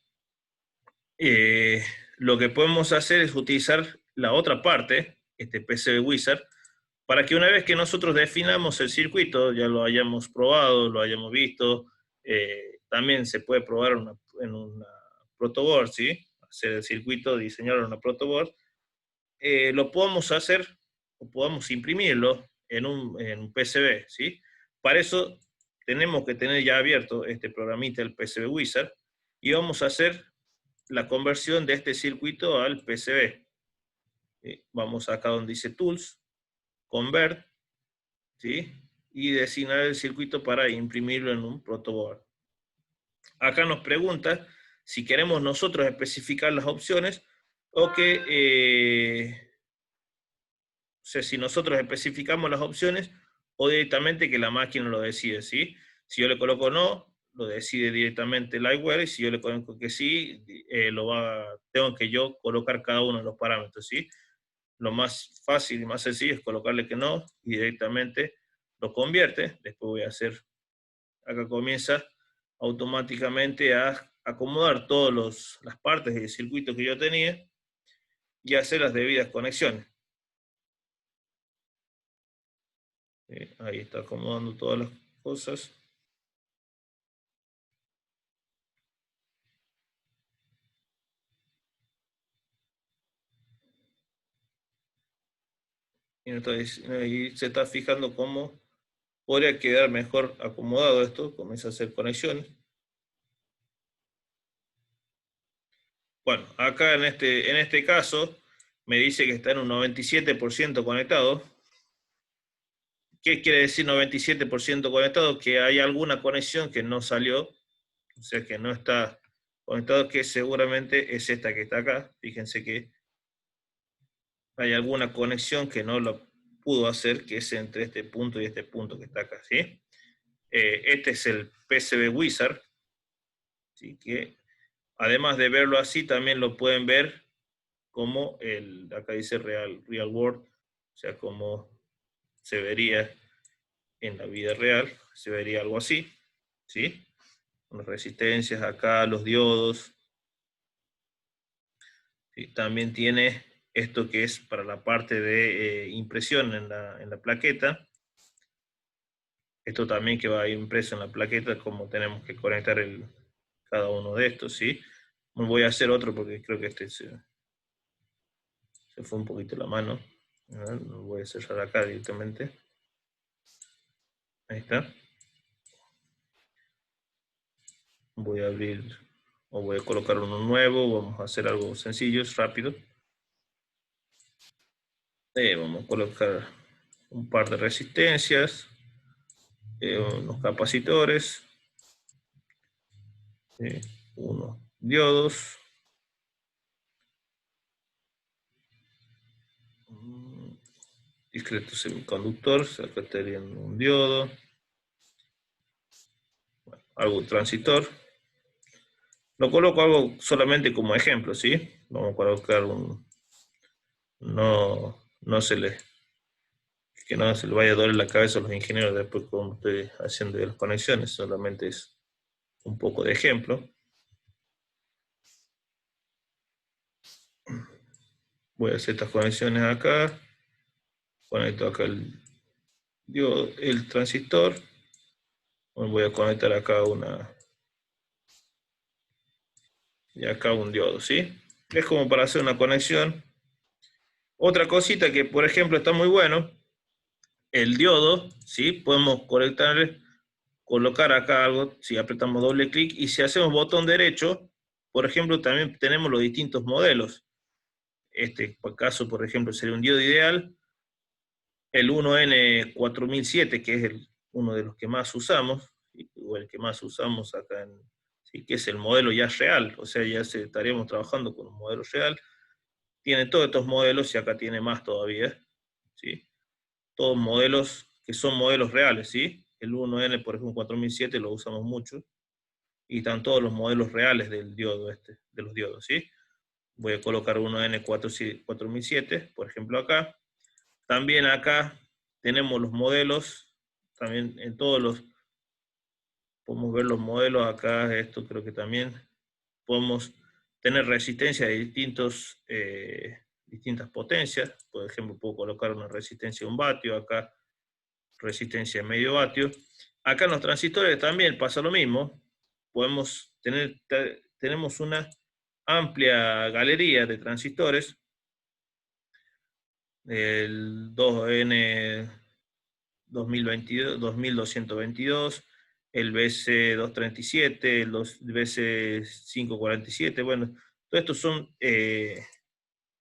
Lo que podemos hacer es utilizar la otra parte, este PCB Wizard, para que una vez que nosotros definamos el circuito, ya lo hayamos probado, lo hayamos visto, también se puede probar en una protoboard, ¿sí? Hacer el circuito, diseñar una protoboard, lo podemos hacer o podamos imprimirlo en un PCB, ¿sí? Para eso tenemos que tener ya abierto este programita, el PCB Wizard, y vamos a hacer la conversión de este circuito al PCB. ¿Sí? Vamos acá donde dice Tools, Convert, ¿sí? Y designar el circuito para imprimirlo en un protoboard. Acá nos pregunta si queremos nosotros especificar las opciones o o sea, si nosotros especificamos las opciones o directamente que la máquina lo decide, ¿sí? Si yo le coloco no, lo decide directamente Liveware, y si yo le coloco que sí, tengo que yo colocar cada uno de los parámetros, ¿sí? Lo más fácil y más sencillo es colocarle que no y directamente lo convierte. Después voy a hacer, acá comienza automáticamente a acomodar todas las partes del circuito que yo tenía y hacer las debidas conexiones. Ahí está acomodando todas las cosas. Y entonces ahí se está fijando cómo podría quedar mejor acomodado esto. Comienza a hacer conexiones. Bueno, acá en este caso me dice que está en un 97% conectado. ¿Qué quiere decir 97% conectado? Que hay alguna conexión que no salió, o sea que no está conectado, que seguramente es esta que está acá. Fíjense que hay alguna conexión que no lo pudo hacer, que es entre este punto y este punto que está acá, ¿sí? Este es el PCB Wizard, ¿sí? Que además de verlo así, también lo pueden ver como acá dice real world, o sea, como se vería en la vida real, se vería algo así, ¿sí? Las resistencias acá, los diodos. ¿Sí? También tiene esto que es para la parte de impresión en la plaqueta. Esto también que va impreso en la plaqueta, como tenemos que conectar cada uno de estos, ¿sí? Voy a hacer otro porque creo que este se fue un poquito la mano. A ver, lo voy a cerrar acá directamente. Ahí está. Voy a abrir, o voy a colocar uno nuevo. Vamos a hacer algo sencillo, rápido. Vamos a colocar un par de resistencias, unos capacitores, unos diodos, discreto semiconductor, acá estaría un diodo, bueno, algo transitor. Lo coloco algo solamente como ejemplo, ¿sí? Vamos a colocar que no se le vaya a doler la cabeza a los ingenieros después como estoy haciendo las conexiones, solamente es un poco de ejemplo. Voy a hacer estas conexiones acá, conecto acá el transistor, voy a conectar acá y acá un diodo, ¿sí? Es como para hacer una conexión. Otra cosita que, por ejemplo, está muy bueno, el diodo, ¿sí? Podemos colocar acá algo, si apretamos doble clic, y si hacemos botón derecho, por ejemplo, también tenemos los distintos modelos. Este caso, por ejemplo, sería un diodo ideal, el 1N4007, que es uno de los que más usamos, o el que más usamos acá, ¿sí? Que es el modelo ya real, o sea, ya estaríamos trabajando con un modelo real. Tiene todos estos modelos y acá tiene más todavía, ¿sí? Todos modelos que son modelos reales, ¿sí? El 1N, por ejemplo, 4007 lo usamos mucho, y están todos los modelos reales del diodo de los diodos, ¿sí? Voy a colocar 1N4007, por ejemplo, acá. También acá tenemos los modelos, también en podemos ver los modelos acá, esto creo que también podemos tener resistencia de distintas potencias. Por ejemplo, puedo colocar una resistencia de 1 vatio, acá resistencia de medio vatio. Acá en los transistores también pasa lo mismo. Tenemos una amplia galería de transistores, el 2N 2222, el BC237, el BC547, bueno, todos estos son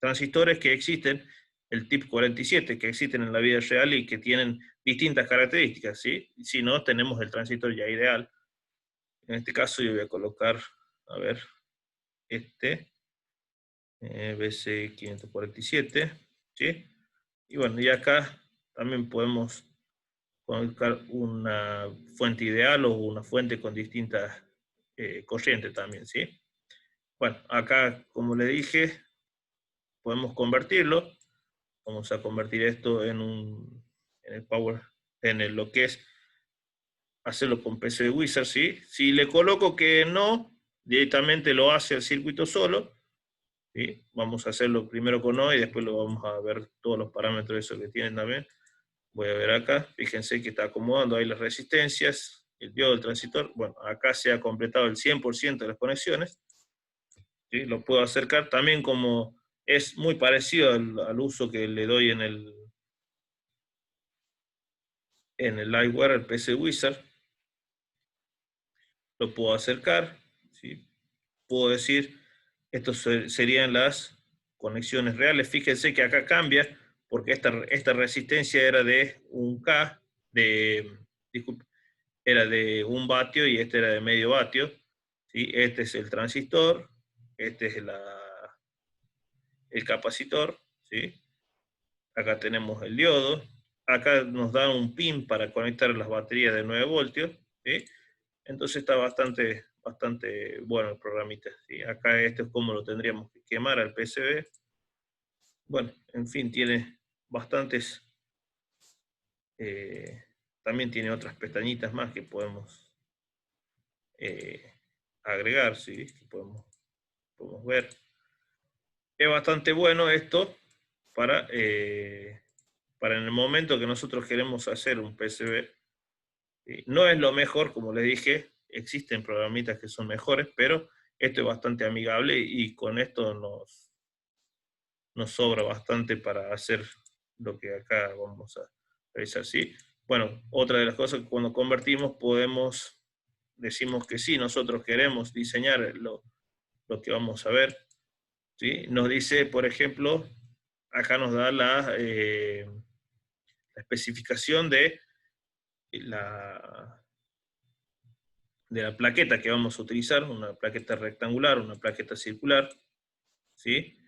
transistores que existen, el TIP 47, que existen en la vida real y que tienen distintas características, ¿sí? Si no, tenemos el transistor ya ideal. En este caso yo voy a colocar, a ver, BC547, ¿sí? Y bueno, y acá también podemos colocar una fuente ideal o una fuente con distintas corrientes también, ¿sí? Bueno, acá, como le dije, podemos convertirlo. Vamos a convertir esto en el power, lo que es hacerlo con PCB Wizard, ¿sí? Si le coloco que no, directamente lo hace el circuito solo, ¿sí? Vamos a hacerlo primero con no y después lo vamos a ver todos los parámetros de eso que tienen también. Voy a ver acá, fíjense que está acomodando ahí las resistencias, el diodo del transistor. Bueno, acá se ha completado el 100% de las conexiones, ¿sí? Lo puedo acercar también, como es muy parecido al uso que le doy en el Livewire, el PC Wizard. Lo puedo acercar, ¿sí? Puedo decir, estos serían las conexiones reales. Fíjense que acá cambia, porque esta resistencia era de 1K, disculpe, era de 1 vatio y este era de medio vatio, ¿sí? Este es el transistor, este es el capacitor, ¿sí? Acá tenemos el diodo, acá nos da un pin para conectar las baterías de 9 voltios, ¿sí? Entonces está bastante bueno el programita, ¿sí? Acá esto es como lo tendríamos que quemar al PCB, bueno, en fin, tiene bastantes, también tiene otras pestañitas más que podemos agregar, ¿sí? Que podemos ver. Es bastante bueno esto para en el momento que nosotros queremos hacer un PCB. No es lo mejor, como les dije, existen programitas que son mejores, pero esto es bastante amigable y con esto nos sobra bastante para hacer lo que acá vamos a realizar, ¿sí? Bueno, otra de las cosas que cuando convertimos decimos que sí, nosotros queremos diseñar lo que vamos a ver, ¿sí? Nos dice, por ejemplo, acá nos da la especificación la, de la plaqueta que vamos a utilizar, una plaqueta rectangular, una plaqueta circular, ¿sí?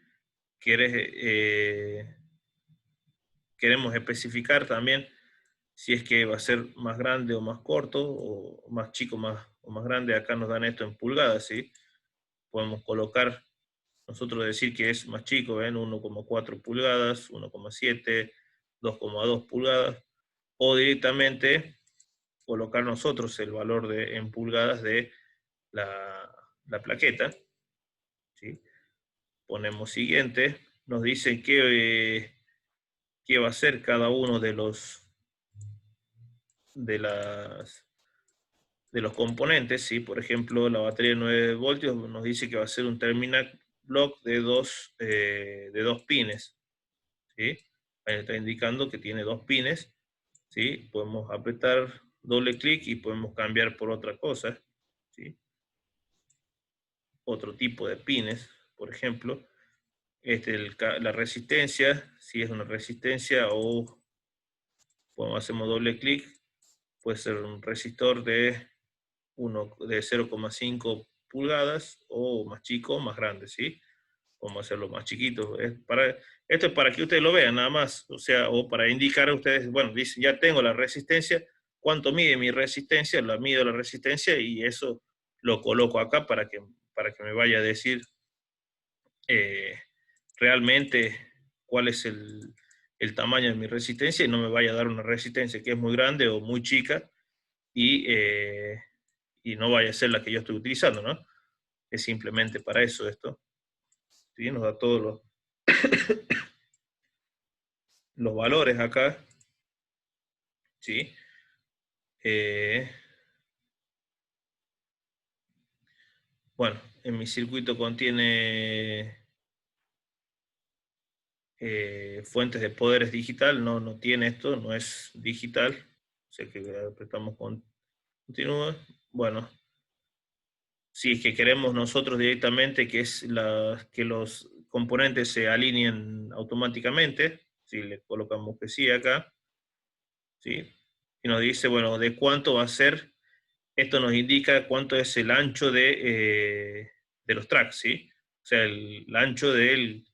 Queremos especificar también si es que va a ser más grande o más corto, o más chico o más grande. Acá nos dan esto en pulgadas, ¿sí? Podemos colocar, nosotros decir que es más chico, ¿ven? 1,4 pulgadas, 1,7, 2,2 pulgadas, o directamente colocar nosotros el valor en pulgadas de la plaqueta, ¿sí? Ponemos siguiente, nos dice qué va a ser cada uno de los componentes, ¿sí? Por ejemplo, la batería de 9 voltios nos dice que va a ser un terminal block de dos pines, ¿sí? Ahí está indicando que tiene 2 pines, ¿sí? Podemos apretar doble clic y podemos cambiar por otra cosa, ¿sí? Otro tipo de pines, por ejemplo. La resistencia, si es una resistencia o cuando hacemos doble clic, puede ser un resistor de 0,5 pulgadas o más chico o más grande, ¿sí? Vamos a hacerlo más chiquito. Esto es para que ustedes lo vean nada más, o sea, o para indicar a ustedes, bueno, dicen, ya tengo la resistencia, ¿cuánto mide mi resistencia? La mido la resistencia y eso lo coloco acá para que me vaya a decir eh, realmente cuál es el tamaño de mi resistencia y no me vaya a dar una resistencia que es muy grande o muy chica y no vaya a ser la que yo estoy utilizando, ¿no? Es simplemente para eso esto. ¿Sí? Nos da todos los valores acá. ¿Sí? Bueno, en mi circuito contiene fuentes de poderes digital, no tiene esto, no es digital. O sea que apretamos continúa. Bueno, si es que queremos nosotros directamente que los componentes se alineen automáticamente, si le colocamos que sí acá, ¿sí? Y nos dice, bueno, de cuánto va a ser, esto nos indica cuánto es el ancho de los tracks, ¿sí? O sea, el ancho del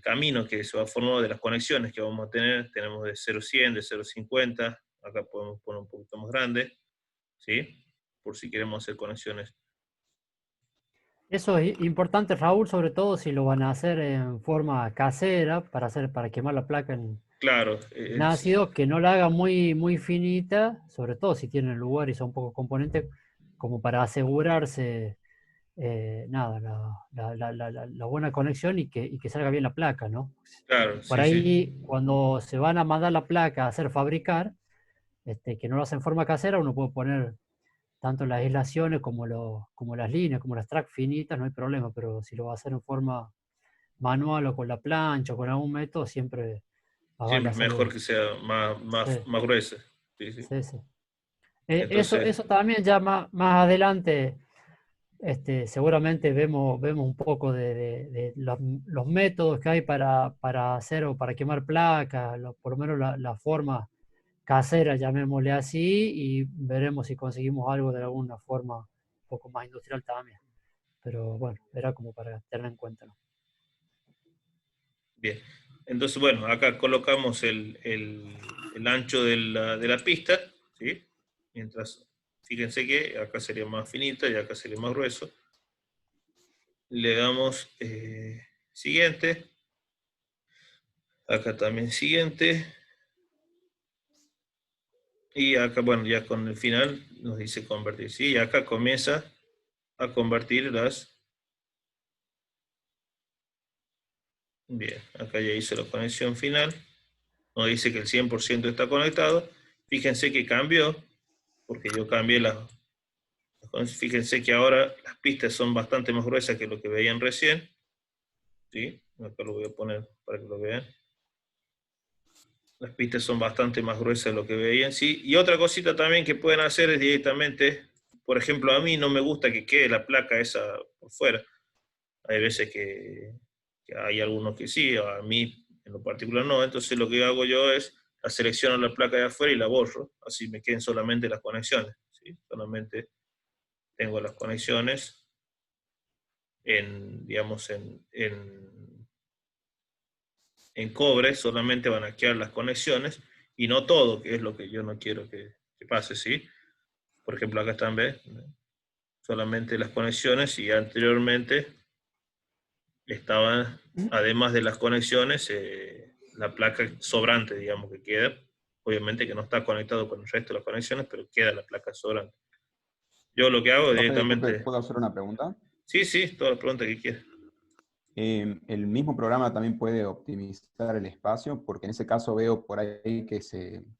camino que se va a formar, de las conexiones que vamos a tener, tenemos de 0,100, de 0,50, acá podemos poner un poquito más grande, ¿sí? Por si queremos hacer conexiones. Eso es importante, Raúl, sobre todo si lo van a hacer en forma casera, para quemar la placa Claro, en ácido, que no la haga muy, muy finita, sobre todo si tienen lugar y son pocos componentes, como para asegurarse nada, la buena conexión y que salga bien la placa, ¿no? claro, Por sí, sí. ahí, cuando se van a mandar la placa a hacer fabricar, que no lo hacen en forma casera, uno puede poner tanto las aislaciones como las líneas, como las tracks finitas, no hay problema, pero si lo va a hacer en forma manual o con la plancha o con algún método, siempre más vale Siempre es mejor hacerlo. que sea Sí, más gruesa. Sí, sí. sí, sí. Entonces, Eso también ya más adelante, seguramente vemos un poco de los métodos que hay para hacer o para quemar placas, por lo menos la forma casera, llamémosle así, y veremos si conseguimos algo de alguna forma un poco más industrial también. Pero bueno, era como para tener en cuenta, ¿no? bien. Entonces, bueno, acá colocamos el ancho de la pista, ¿sí? Mientras, fíjense que acá sería más finita y acá sería más grueso. Le damos siguiente. Acá también siguiente. Y acá, bueno, ya con el final nos dice convertir, ¿sí? Y acá comienza a convertir las... Bien, acá ya hice la conexión final. Nos dice que el 100% está conectado. Fíjense que cambió, porque yo cambié las... Fíjense que ahora las pistas son bastante más gruesas que lo que veían recién. ¿Sí? Acá lo voy a poner para que lo vean. Las pistas son bastante más gruesas de lo que veían, ¿sí? Y otra cosita también que pueden hacer es directamente, por ejemplo, a mí no me gusta que quede la placa esa por fuera. Hay veces que hay algunos que sí, a mí en lo particular no. Entonces lo que hago yo es la selecciono la placa de afuera y la borro. Así me queden solamente las conexiones, ¿sí? Solamente tengo las conexiones digamos, en cobre, solamente van a quedar las conexiones y no todo, que es lo que yo no quiero que pase, ¿sí? Por ejemplo, acá están, ¿ves? Solamente las conexiones y anteriormente estaban, además de las conexiones, la placa sobrante, digamos, que queda. Obviamente que no está conectado con el resto de las conexiones, pero queda la placa sobrante. Yo lo que hago Profe, disculpe, directamente... ¿puedo hacer una pregunta? Sí, sí, todas las preguntas que quieras. El mismo programa también puede optimizar el espacio, porque en ese caso veo por ahí que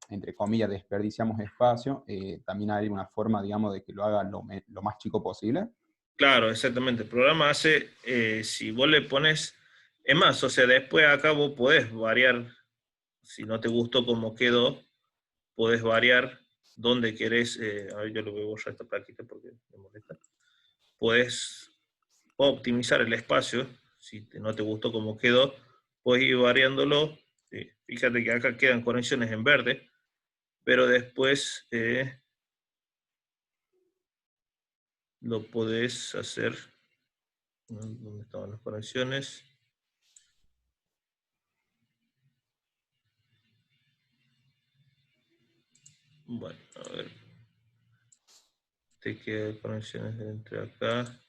entre comillas, desperdiciamos espacio. También hay una forma, digamos, de que lo haga lo más chico posible. Claro, exactamente. El programa hace, si vos le pones, es más, o sea, después acá vos podés variar, si no te gustó cómo quedó, podés variar dónde querés, a ver, yo le voy a borrar esta plaquita porque me molesta. Podés optimizar el espacio, si no te gustó cómo quedó, podés ir variándolo. Fíjate que acá quedan conexiones en verde, pero después lo podés hacer, ¿no? ¿Dónde estaban las conexiones? Bueno, a ver. Te quedan conexiones entre acá.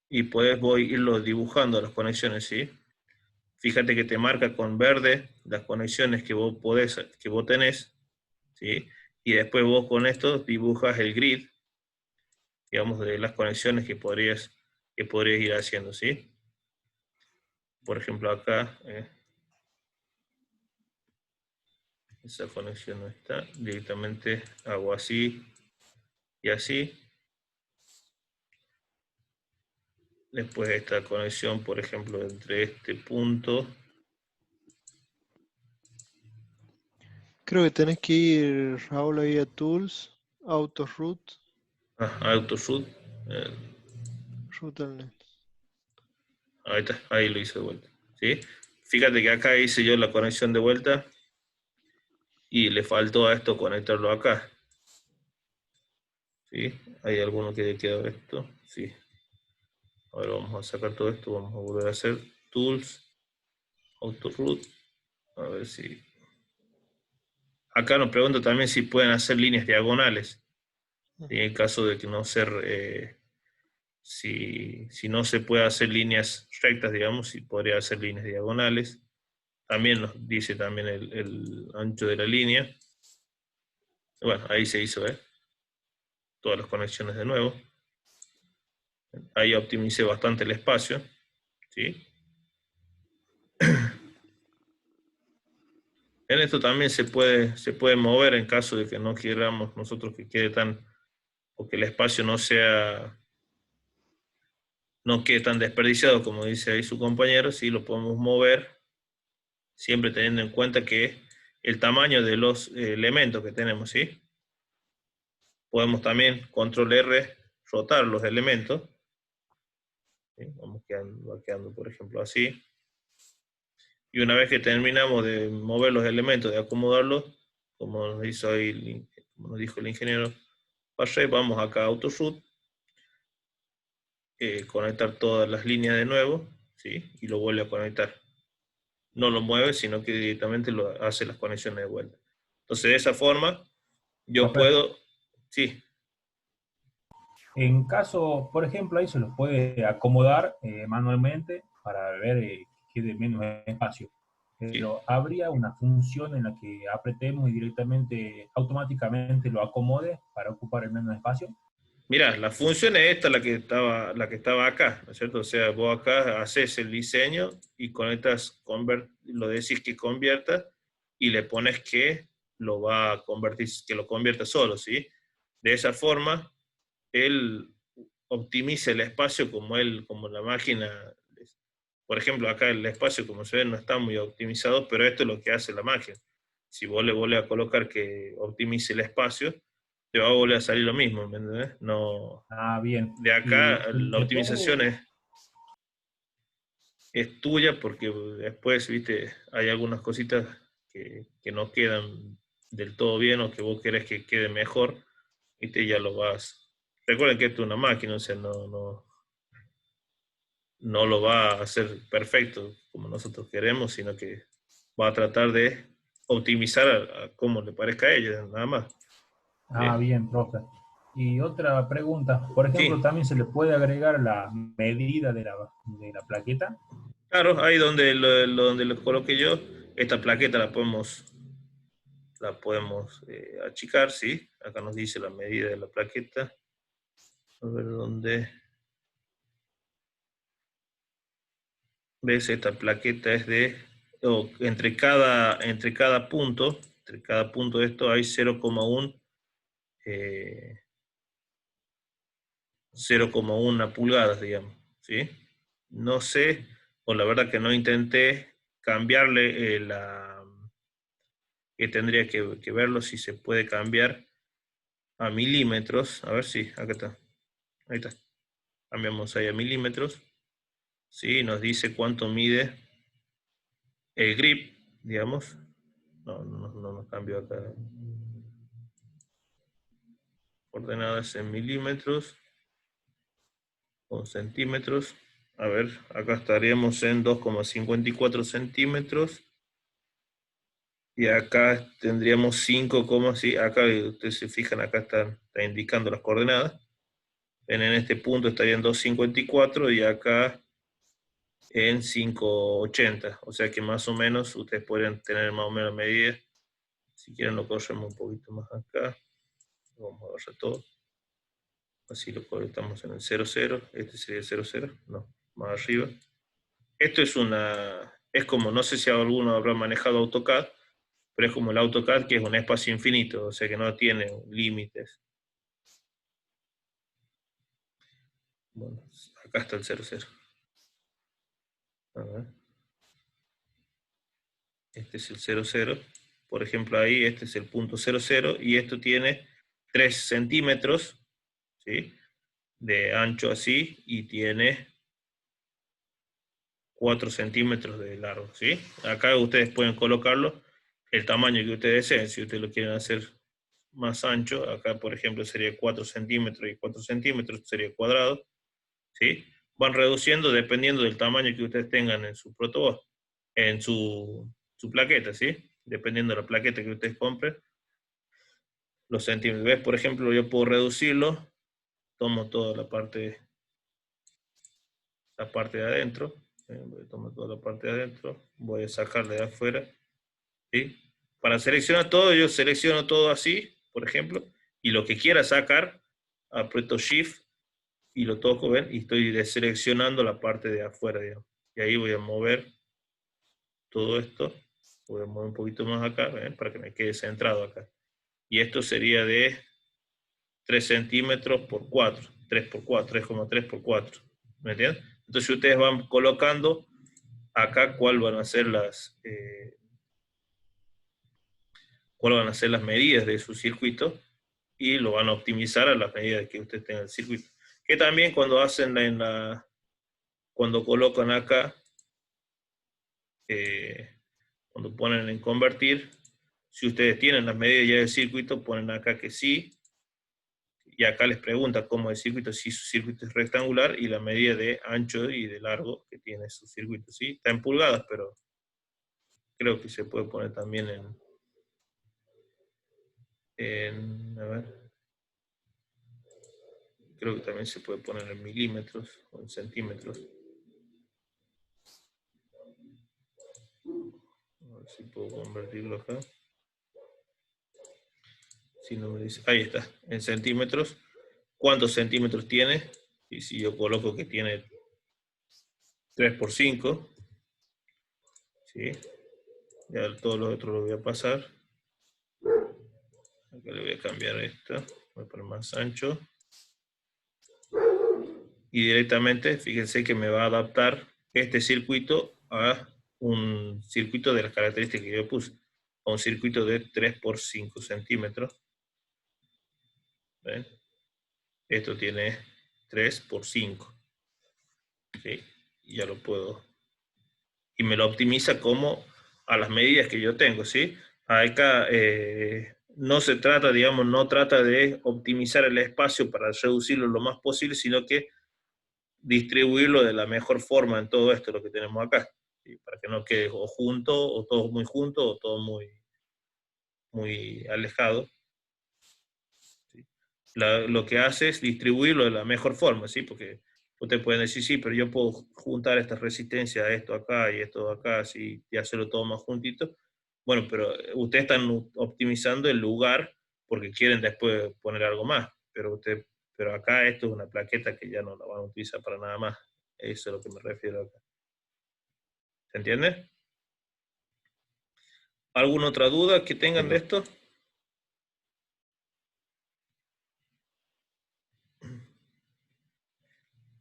Y puedes irlo dibujando las conexiones, ¿sí? Fíjate que te marca con verde las conexiones que vos podés, que vos tenés, ¿sí? Y después vos con esto dibujas el grid, digamos, de las conexiones que podrías ir haciendo, ¿sí? Por ejemplo, acá, esa conexión no está, directamente hago así y así. Después esta conexión, por ejemplo, entre este punto. Creo que tenés que ir, Raúl, ahí a Tools, Auto Route, Autoshoot. Route al Net. Ahí está, ahí lo hice de vuelta. ¿Sí? Fíjate que acá hice yo la conexión de vuelta y le faltó a esto conectarlo acá. ¿Sí? Hay alguno que le queda esto. Sí. Ahora vamos a sacar todo esto, vamos a volver a hacer Tools, Autoroute. A ver si... Acá nos pregunta también si pueden hacer líneas diagonales. En el caso de que no ser... si no se puede hacer líneas rectas, digamos, si podría hacer líneas diagonales. También nos dice también el ancho de la línea. Bueno, ahí se hizo, todas las conexiones de nuevo. Ahí optimicé bastante el espacio, ¿sí? En esto también se puede mover en caso de que no queramos nosotros que quede o que el espacio no quede tan desperdiciado como dice ahí su compañero. Sí, lo podemos mover, siempre teniendo en cuenta que el tamaño de los elementos que tenemos, ¿sí? Podemos también, control R, rotar los elementos. ¿Sí? Va quedando, por ejemplo, así. Y una vez que terminamos de mover los elementos, de acomodarlos, como nos hizo ahí, como nos dijo el ingeniero Parrey, vamos acá a AutoRoute, conectar todas las líneas de nuevo, ¿sí? Y lo vuelve a conectar. No lo mueve, sino que directamente hace las conexiones de vuelta. Entonces, de esa forma, yo Profe, puedo, sí, en caso, por ejemplo, ahí se los puede acomodar manualmente para ver que quede menos espacio. pero ¿habría una función en la que apretemos y directamente, automáticamente lo acomode para ocupar el menos espacio? Mirá, la función es esta, la que estaba acá, ¿no es cierto? O sea, vos acá haces el diseño y conectas, lo decís que convierta y le pones que lo va a convertir, que lo convierta solo, ¿sí? De esa forma, él optimiza el espacio como la máquina. Por ejemplo, acá el espacio, como se ve, no está muy optimizado, pero esto es lo que hace la máquina. Si vos le volvés a colocar que optimice el espacio, te va a volver a salir lo mismo, ¿me entendés? No, Ah, bien. de Y acá la le optimización pongo, es tuya porque después, viste, hay algunas cositas que no quedan del todo bien o que vos querés que quede mejor, viste, ya lo vas. Recuerden que esto es una máquina, o sea, no lo va a hacer perfecto como nosotros queremos, sino que va a tratar de optimizar a cómo le parezca a ella, nada más. ah, bien, profe. Y otra pregunta, por ejemplo, Sí, ¿también se le puede agregar la medida de la plaqueta? claro, ahí donde lo coloque yo, esta plaqueta la podemos achicar, ¿sí? Acá nos dice la medida de la plaqueta. A ver dónde. ¿Ves? Esta plaqueta es entre cada punto de esto hay 0,1 eh, 0,1 pulgadas, digamos, ¿sí? No sé, o la verdad que no intenté cambiarle que tendría que verlo si se puede cambiar a milímetros. A ver si, acá está. Ahí está. Cambiamos ahí a milímetros. Sí, nos dice cuánto mide el grip, digamos. No nos cambió acá. Ordenadas en milímetros o centímetros. A ver, acá estaríamos en 2,54 centímetros. Y acá tendríamos 5, sí, acá ustedes se fijan, acá está indicando las coordenadas. En este punto estaría en 2,54 y acá en 5,80. O sea que más o menos ustedes podrían tener más o menos medida. Si quieren lo corremos un poquito más acá. Vamos a agarrar todo. Así lo conectamos en el 00. Este sería el 00. No, más arriba. Esto es como, no sé si alguno habrá manejado AutoCAD, pero es como el AutoCAD, que es un espacio infinito, o sea que no tiene límites. Bueno, acá está el 00. A ver. Este es el 00. Por ejemplo, ahí este es el punto 00 y esto tiene 3 centímetros, ¿sí? De ancho así y tiene 4 centímetros de largo, ¿sí? Acá ustedes pueden colocarlo el tamaño que ustedes deseen. Si ustedes lo quieren hacer más ancho, acá por ejemplo sería 4 centímetros y 4 centímetros, sería cuadrado, ¿sí? Van reduciendo dependiendo del tamaño que ustedes tengan en su protoboard, en su plaqueta, ¿sí? Dependiendo de la plaqueta que ustedes compren, los centímetros. ¿Ves? Por ejemplo, yo puedo reducirlo, tomo toda la parte de adentro, tomo toda la parte de adentro, voy a sacarle de afuera, ¿sí? Para seleccionar todo, yo selecciono todo así, por ejemplo, y lo que quiera sacar, aprieto Shift y lo toco, ¿ven? Y estoy deseleccionando la parte de afuera, digamos. Y ahí voy a mover todo esto, voy a mover un poquito más acá, ¿ven? Para que me quede centrado acá. Y esto sería de 3 centímetros por 4, 3 por 4, 3,3 por 4, ¿me entienden? Entonces ustedes van colocando acá cuáles van a ser las medidas de su circuito y lo van a optimizar a las medidas que usted tenga el circuito. Que también cuando hacen cuando colocan acá, cuando ponen en convertir, si ustedes tienen las medidas ya del circuito, ponen acá que sí, y acá les pregunta cómo es el circuito, si su circuito es rectangular y la medida de ancho y de largo que tiene su circuito, ¿sí? Está en pulgadas, pero creo que se puede poner también a ver, creo que también se puede poner en milímetros o en centímetros. ver si puedo convertirlo acá. Si no me dice, ahí está, en centímetros. ¿Cuántos centímetros tiene? Y si yo coloco que tiene 3 por 5, ¿sí? Ya todo lo otro lo voy a pasar. Acá le voy a cambiar esto, voy a poner más ancho. Y directamente, fíjense que me va a adaptar este circuito a un circuito de las características que yo puse, a un circuito de 3 por 5 centímetros. ¿Ven? Esto tiene 3 por 5. ¿Sí? Y ya lo puedo. Y me lo optimiza como a las medidas que yo tengo, ¿sí? Acá no se trata, digamos, no trata de optimizar el espacio para reducirlo lo más posible, sino que distribuirlo de la mejor forma en todo esto, lo que tenemos acá, ¿sí? Para que no quede o junto, o todo muy junto, o todo muy, muy alejado. ¿Sí? Lo que hace es distribuirlo de la mejor forma, ¿sí? Porque ustedes pueden decir, sí, pero yo puedo juntar esta resistencia a esto acá y esto acá, ¿sí? Y hacerlo todo más juntito. Bueno, pero ustedes están optimizando el lugar porque quieren después poner algo más, pero acá esto es una plaqueta que ya no la van a utilizar para nada más. Eso es a lo que me refiero acá. ¿Se entiende? ¿Alguna otra duda que tengan de esto?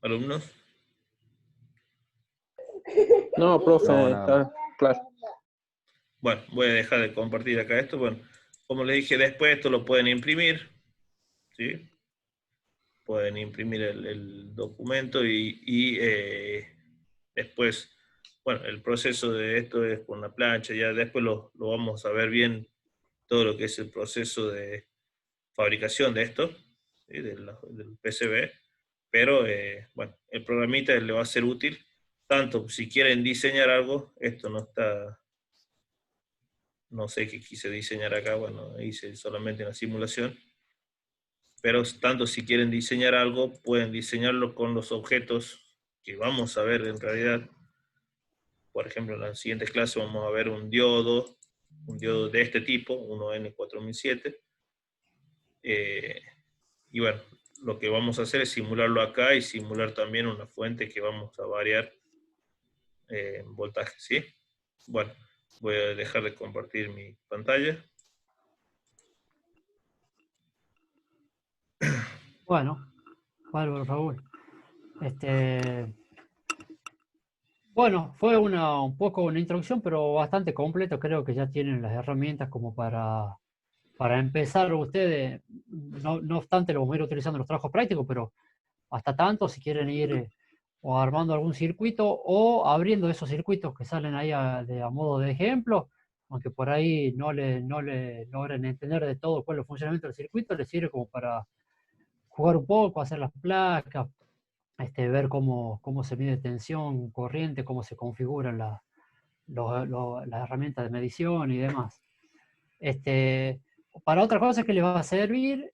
¿Alumnos? No, profe, No, nada más. está claro. Bueno, voy a dejar de compartir acá esto. Bueno, como les dije, después esto lo pueden imprimir, ¿sí? Pueden imprimir el documento y después, bueno, el proceso de esto es con la plancha, ya después lo vamos a ver bien todo lo que es el proceso de fabricación de esto, ¿sí? Del PCB, pero bueno, el programita le va a ser útil, tanto si quieren diseñar algo, esto no está, no sé qué quise diseñar acá, bueno, hice solamente una simulación, pero tanto si quieren diseñar algo, pueden diseñarlo con los objetos que vamos a ver en realidad. Por ejemplo, en la siguiente clase vamos a ver un diodo de este tipo, uno N4007. Y bueno, lo que vamos a hacer es simularlo acá y simular también una fuente que vamos a variar en voltaje, ¿sí? Bueno, voy a dejar de compartir mi pantalla. Bueno, bárbaro, Raúl. Bueno, fue un poco una introducción, pero bastante completa. Creo que ya tienen las herramientas como para empezar ustedes. No obstante, lo vamos a ir utilizando en los trabajos prácticos, pero hasta tanto, si quieren ir o armando algún circuito o abriendo esos circuitos que salen ahí a modo de ejemplo, aunque por ahí no le logren entender de todo cuál es el funcionamiento del circuito, les sirve como para jugar un poco, hacer las placas, ver cómo se mide tensión, corriente, cómo se configuran las herramientas de medición y demás. Para otra cosa que les va a servir,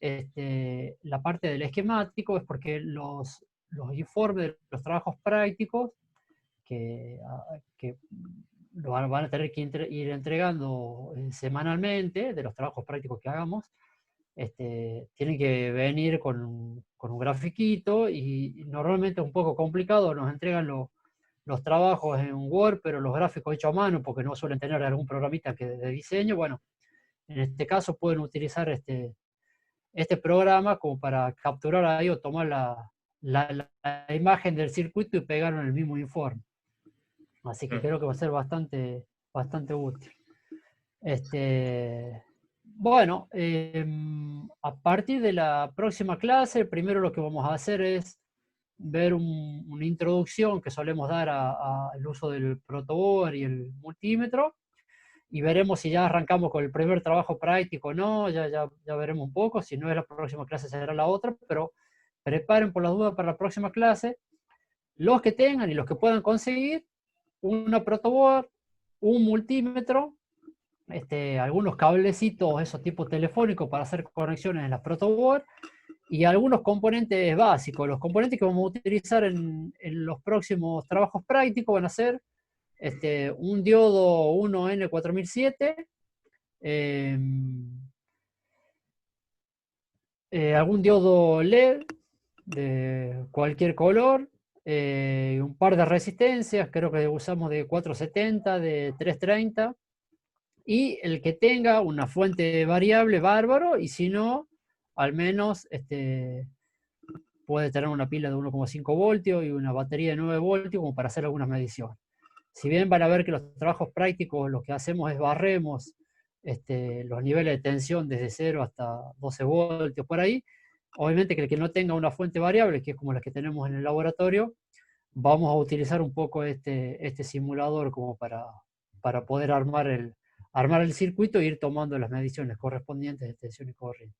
la parte del esquemático, es porque los informes de los trabajos prácticos que van a tener que ir entregando semanalmente de los trabajos prácticos que hagamos, tienen que venir con un grafiquito y normalmente es un poco complicado, nos entregan los trabajos en Word, pero los gráficos hechos a mano porque no suelen tener algún programita de diseño. Bueno, en este caso pueden utilizar este programa como para capturar ahí o tomar la imagen del circuito y pegarlo en el mismo informe. Así que creo que va a ser bastante útil. Bueno, a partir de la próxima clase, primero lo que vamos a hacer es ver una introducción que solemos dar al uso del protoboard y el multímetro, y veremos si ya arrancamos con el primer trabajo práctico o no, ya veremos un poco, si no es la próxima clase será la otra, pero preparen por las dudas para la próxima clase, los que tengan y los que puedan conseguir, una protoboard, un multímetro, algunos cablecitos, esos tipos telefónicos para hacer conexiones en las protoboard, y algunos componentes básicos. Los componentes que vamos a utilizar en los próximos trabajos prácticos van a ser un diodo 1N4007, algún diodo LED de cualquier color, un par de resistencias, creo que usamos de 470, de 330, y el que tenga una fuente variable, bárbaro, y si no, al menos puede tener una pila de 1,5 voltios y una batería de 9 voltios como para hacer algunas mediciones. Si bien van a ver que los trabajos prácticos lo que hacemos es barremos los niveles de tensión desde 0 hasta 12 voltios por ahí, obviamente que el que no tenga una fuente variable, que es como las que tenemos en el laboratorio, vamos a utilizar un poco este simulador como para poder armar el circuito e ir tomando las mediciones correspondientes de tensión y corriente.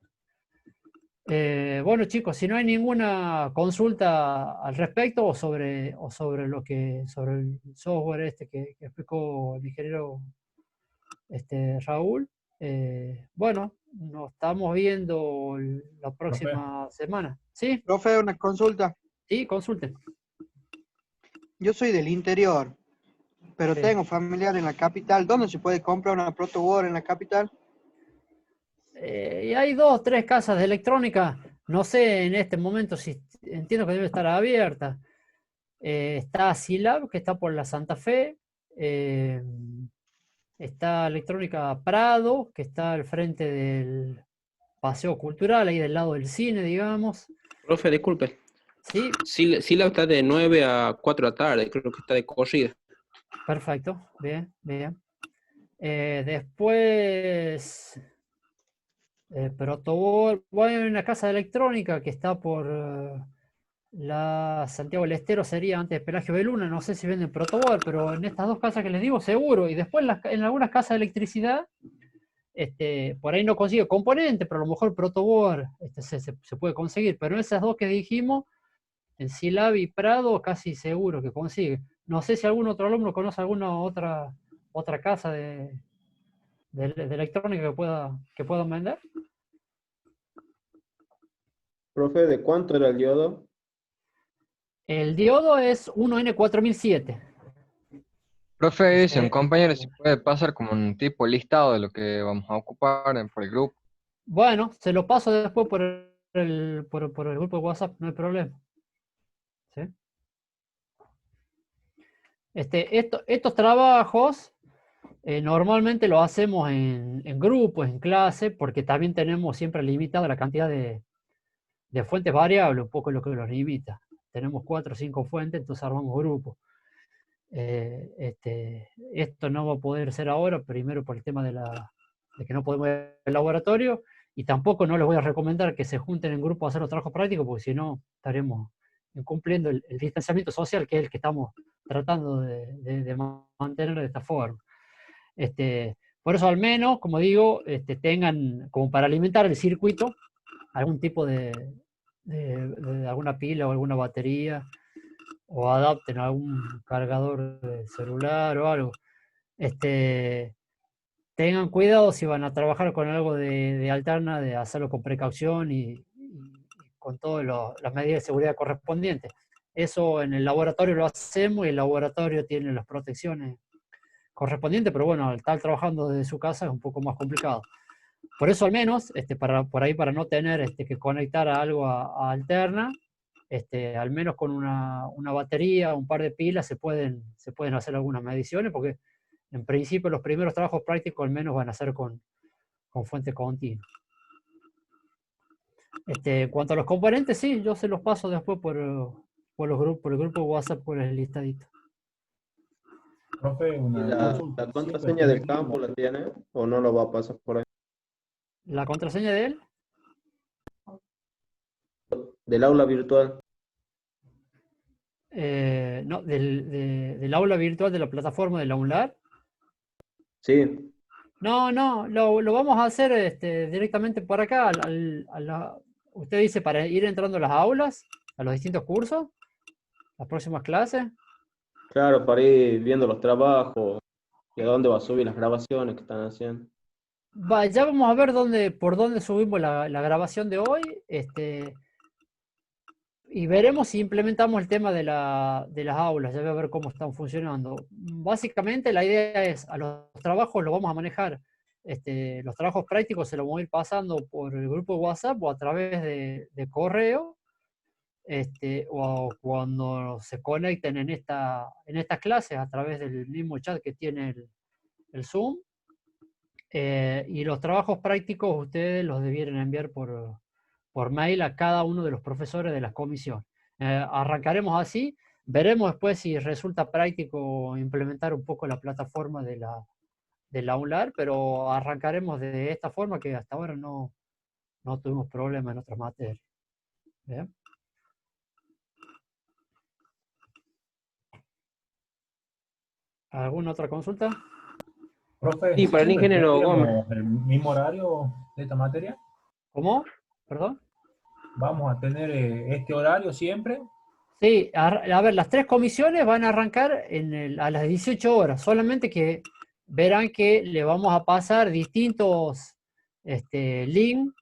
Bueno, chicos, si no hay ninguna consulta al respecto o sobre el software que explicó el ingeniero Raúl, bueno, nos estamos viendo la próxima semana. ¿Sí? Profe, una consulta. Sí, consulten. Yo soy del interior, pero Sí. tengo familiar en la capital. ¿Dónde se puede comprar una protoboard en la capital? Y hay 2 o 3 casas de electrónica, no sé en este momento si entiendo que debe estar abierta. Está Silab, que está por la Santa Fe. Está Electrónica Prado, que está al frente del Paseo Cultural, ahí del lado del cine, digamos. Profe, disculpe. Sí, Sila está de 9 a 4 de la tarde, creo que está de corrida. perfecto, bien, bien. Después, Protoboard, bueno, hay una casa de electrónica que está por la Santiago del Estero, sería antes de Pelagio de Luna, no sé si venden Protoboard, pero en estas 2 casas que les digo, seguro. Y después en algunas casas de electricidad, por ahí no consigo componentes, pero a lo mejor Protoboard se puede conseguir. Pero en esas 2 que dijimos, en Silab y Prado, casi seguro que consigue. No sé si algún otro alumno conoce alguna otra casa de electrónica que puedan vender. Profe, ¿de cuánto era el diodo? El diodo es 1N4007. Profe, dice un compañero si puede pasar como un tipo listado de lo que vamos a ocupar por el grupo. Bueno, se lo paso después por el grupo de WhatsApp, no hay problema. ¿Sí? Estos trabajos normalmente los hacemos en grupos, en clase, porque también tenemos siempre limitada la cantidad de fuentes variables, un poco lo que los limita. Tenemos 4 o 5 fuentes, entonces armamos grupos. Esto no va a poder ser ahora, primero por el tema de que no podemos ir al laboratorio, y tampoco no les voy a recomendar que se junten en grupo a hacer los trabajos prácticos, porque si no estaremos incumpliendo el distanciamiento social, que es el que estamos tratando de mantener de esta forma. Por eso al menos, como digo, tengan como para alimentar el circuito algún tipo de alguna pila o alguna batería, o adapten a algún cargador de celular o algo. Tengan cuidado si van a trabajar con algo de alterna, de hacerlo con precaución y con todas las medidas de seguridad correspondientes. Eso en el laboratorio lo hacemos y el laboratorio tiene las protecciones correspondientes, pero bueno, al estar trabajando desde su casa es un poco más complicado. Por eso al menos, por ahí para no tener que conectar a algo a alterna, al menos con una batería, un par de pilas, se pueden hacer algunas mediciones, porque en principio los primeros trabajos prácticos al menos van a ser con fuente continua. En cuanto a los componentes, sí, yo se los paso después por el grupo de WhatsApp, por el listadito. Profe, ¿Y una la consulta. contraseña del campo la tiene o no lo va a pasar por ahí? ¿La contraseña de él? Del aula virtual. No, del aula virtual de la plataforma de la UNLAR. Sí, No, lo vamos a hacer directamente por acá. Usted dice para ir entrando a las aulas, a los distintos cursos, las próximas clases. claro, para ir viendo los trabajos y a dónde va a subir las grabaciones que están haciendo. Ya vamos a ver por dónde subimos la grabación de hoy. Y veremos si implementamos el tema de las aulas, ya voy a ver cómo están funcionando. Básicamente la idea es, a los trabajos los vamos a manejar, los trabajos prácticos se los vamos a ir pasando por el grupo de WhatsApp o a través de correo, o cuando se conecten en estas clases a través del mismo chat que tiene el Zoom. Y los trabajos prácticos ustedes los debieran enviar por mail a cada uno de los profesores de la comisión. Arrancaremos así, veremos después si resulta práctico implementar un poco la plataforma de la UNLAR, pero arrancaremos de esta forma que hasta ahora no tuvimos problemas en otras materias. ¿Bien? ¿Alguna otra consulta? Profe, Sí, para el ¿siempre ingeniero Gómez. tendremos el mismo horario de esta materia? ¿Cómo? ¿Perdón? ¿Vamos a tener este horario siempre? Sí, a ver, las 3 comisiones van a arrancar a las 18 horas, solamente que verán que le vamos a pasar distintos links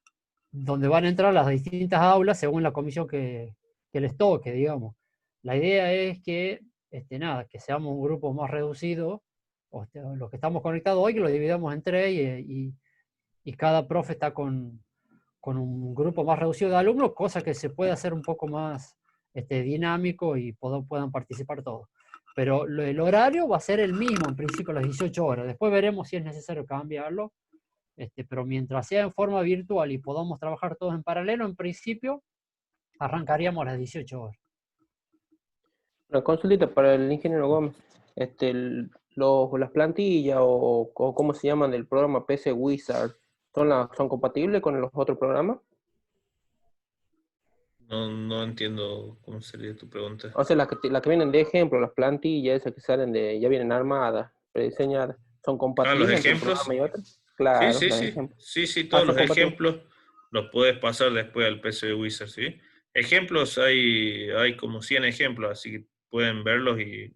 donde van a entrar las distintas aulas según la comisión que les toque, digamos. La idea es que, que seamos un grupo más reducido, los que estamos conectados hoy, que lo dividamos en 3 y cada profe está con un grupo más reducido de alumnos, cosa que se puede hacer un poco más dinámico y puedan participar todos. Pero el horario va a ser el mismo, en principio, a las 18 horas. Después veremos si es necesario cambiarlo. Pero mientras sea en forma virtual y podamos trabajar todos en paralelo, en principio, arrancaríamos a las 18 horas. Una consultita para el ingeniero Gómez. Las plantillas o cómo se llaman del programa PC Wizard, ¿son compatibles con los otros programas? No entiendo cómo sería tu pregunta. O sea, las que vienen de ejemplo, las plantillas, esas que salen ya vienen armadas, prediseñadas, ¿son ¿Los compatibles entre un ejemplos? programa y otro? Claro, Sí, los sí. ejemplos. Sí, todos ¿Son los compatibles? ejemplos los puedes pasar después al PC Wizard, ¿sí? Ejemplos hay como 100 ejemplos, así que pueden verlos y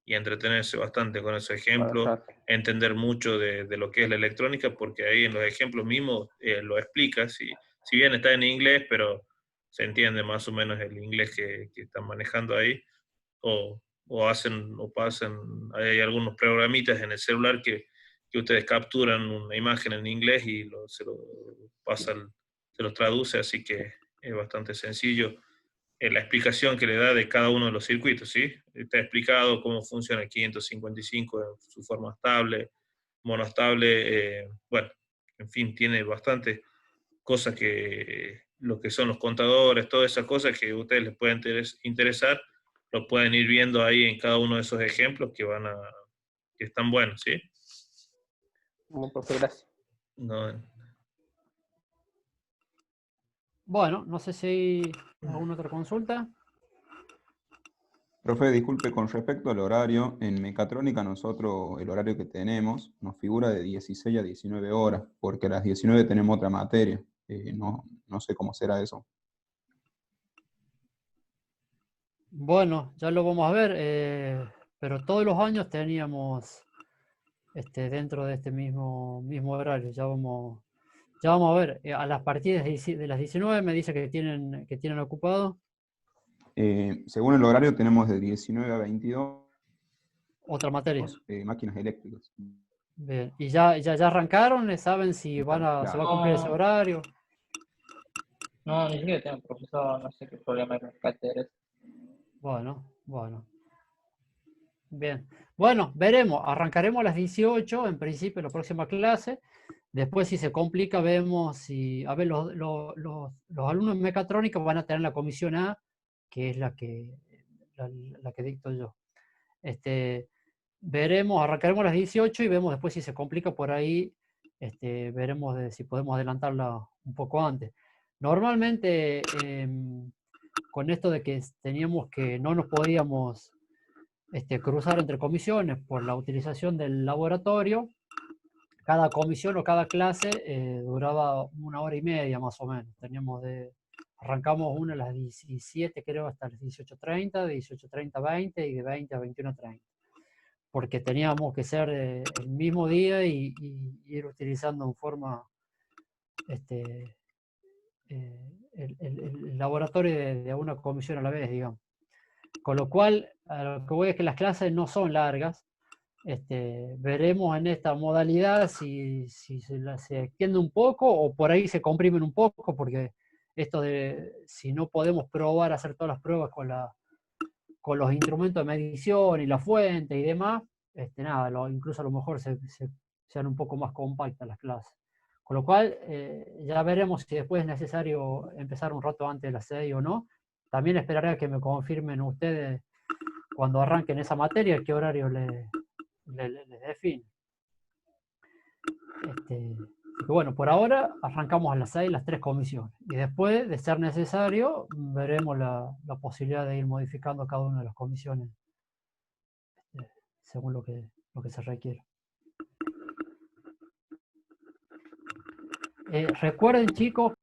entretenerse bastante con esos ejemplos, entender mucho de lo que es la electrónica, porque ahí en los ejemplos mismos lo explicas, y si bien está en inglés, pero se entiende más o menos el inglés que están manejando ahí, o pasan, hay algunos programitas en el celular que ustedes capturan una imagen en inglés y se los traduce, así que es bastante sencillo la explicación que le da de cada uno de los circuitos, ¿sí? Está explicado cómo funciona el 555 en su forma estable, monostable, bueno, en fin, tiene bastante cosas que lo que son los contadores, todas esas cosas que a ustedes les pueden interesar, lo pueden ir viendo ahí en cada uno de esos ejemplos que están buenos, ¿sí? Bueno, profe, gracias. No. Bueno, no sé si hay alguna otra consulta. Profe, disculpe, con respecto al horario, en mecatrónica nosotros el horario que tenemos nos figura de 16 a 19 horas, porque a las 19 tenemos otra materia. No sé cómo será eso. Bueno, ya lo vamos a ver, pero todos los años teníamos dentro de este mismo horario. Ya vamos a ver. A las partidas de las 19 me dice que tienen ocupado. Según el horario tenemos de 19 a 22. Otra materia. Máquinas eléctricas. Bien. ¿Y ya arrancaron? ¿Saben si se va a cumplir ese horario? No, ni siquiera tengo profesor, no sé qué problema hay con las cátedras. Bueno. Bien. Bueno, veremos. Arrancaremos a las 18, en principio, la próxima clase. Después, si se complica, vemos si... A ver, los alumnos de mecatrónica van a tener la comisión A, que es la que dicto yo. Veremos, arrancaremos a las 18 y vemos después si se complica por ahí. Veremos si podemos adelantarla un poco antes. Normalmente, con esto de que teníamos que no nos podíamos cruzar entre comisiones por la utilización del laboratorio, cada comisión o cada clase duraba 1 hora y media más o menos. Arrancamos una a las 17, creo, hasta las 18:30, de 18:30 a 20 y de 20 a 21:30. Porque teníamos que ser el mismo día y ir utilizando en forma el laboratorio de una comisión a la vez, digamos. Con lo cual, a lo que voy es que las clases no son largas. Veremos en esta modalidad si se extiende un poco o por ahí se comprimen un poco, porque esto de si no podemos probar, hacer todas las pruebas con los instrumentos de medición y la fuente y demás, nada, incluso a lo mejor sean un poco más compactas las clases. Con lo cual, ya veremos si después es necesario empezar un rato antes de las 6 o no. También esperaré a que me confirmen ustedes cuando arranquen esa materia, qué horario les define. Bueno, por ahora arrancamos a las 6 las 3 comisiones. Y después, de ser necesario, veremos la posibilidad de ir modificando cada una de las comisiones según lo que se requiere. Recuerden, chicos,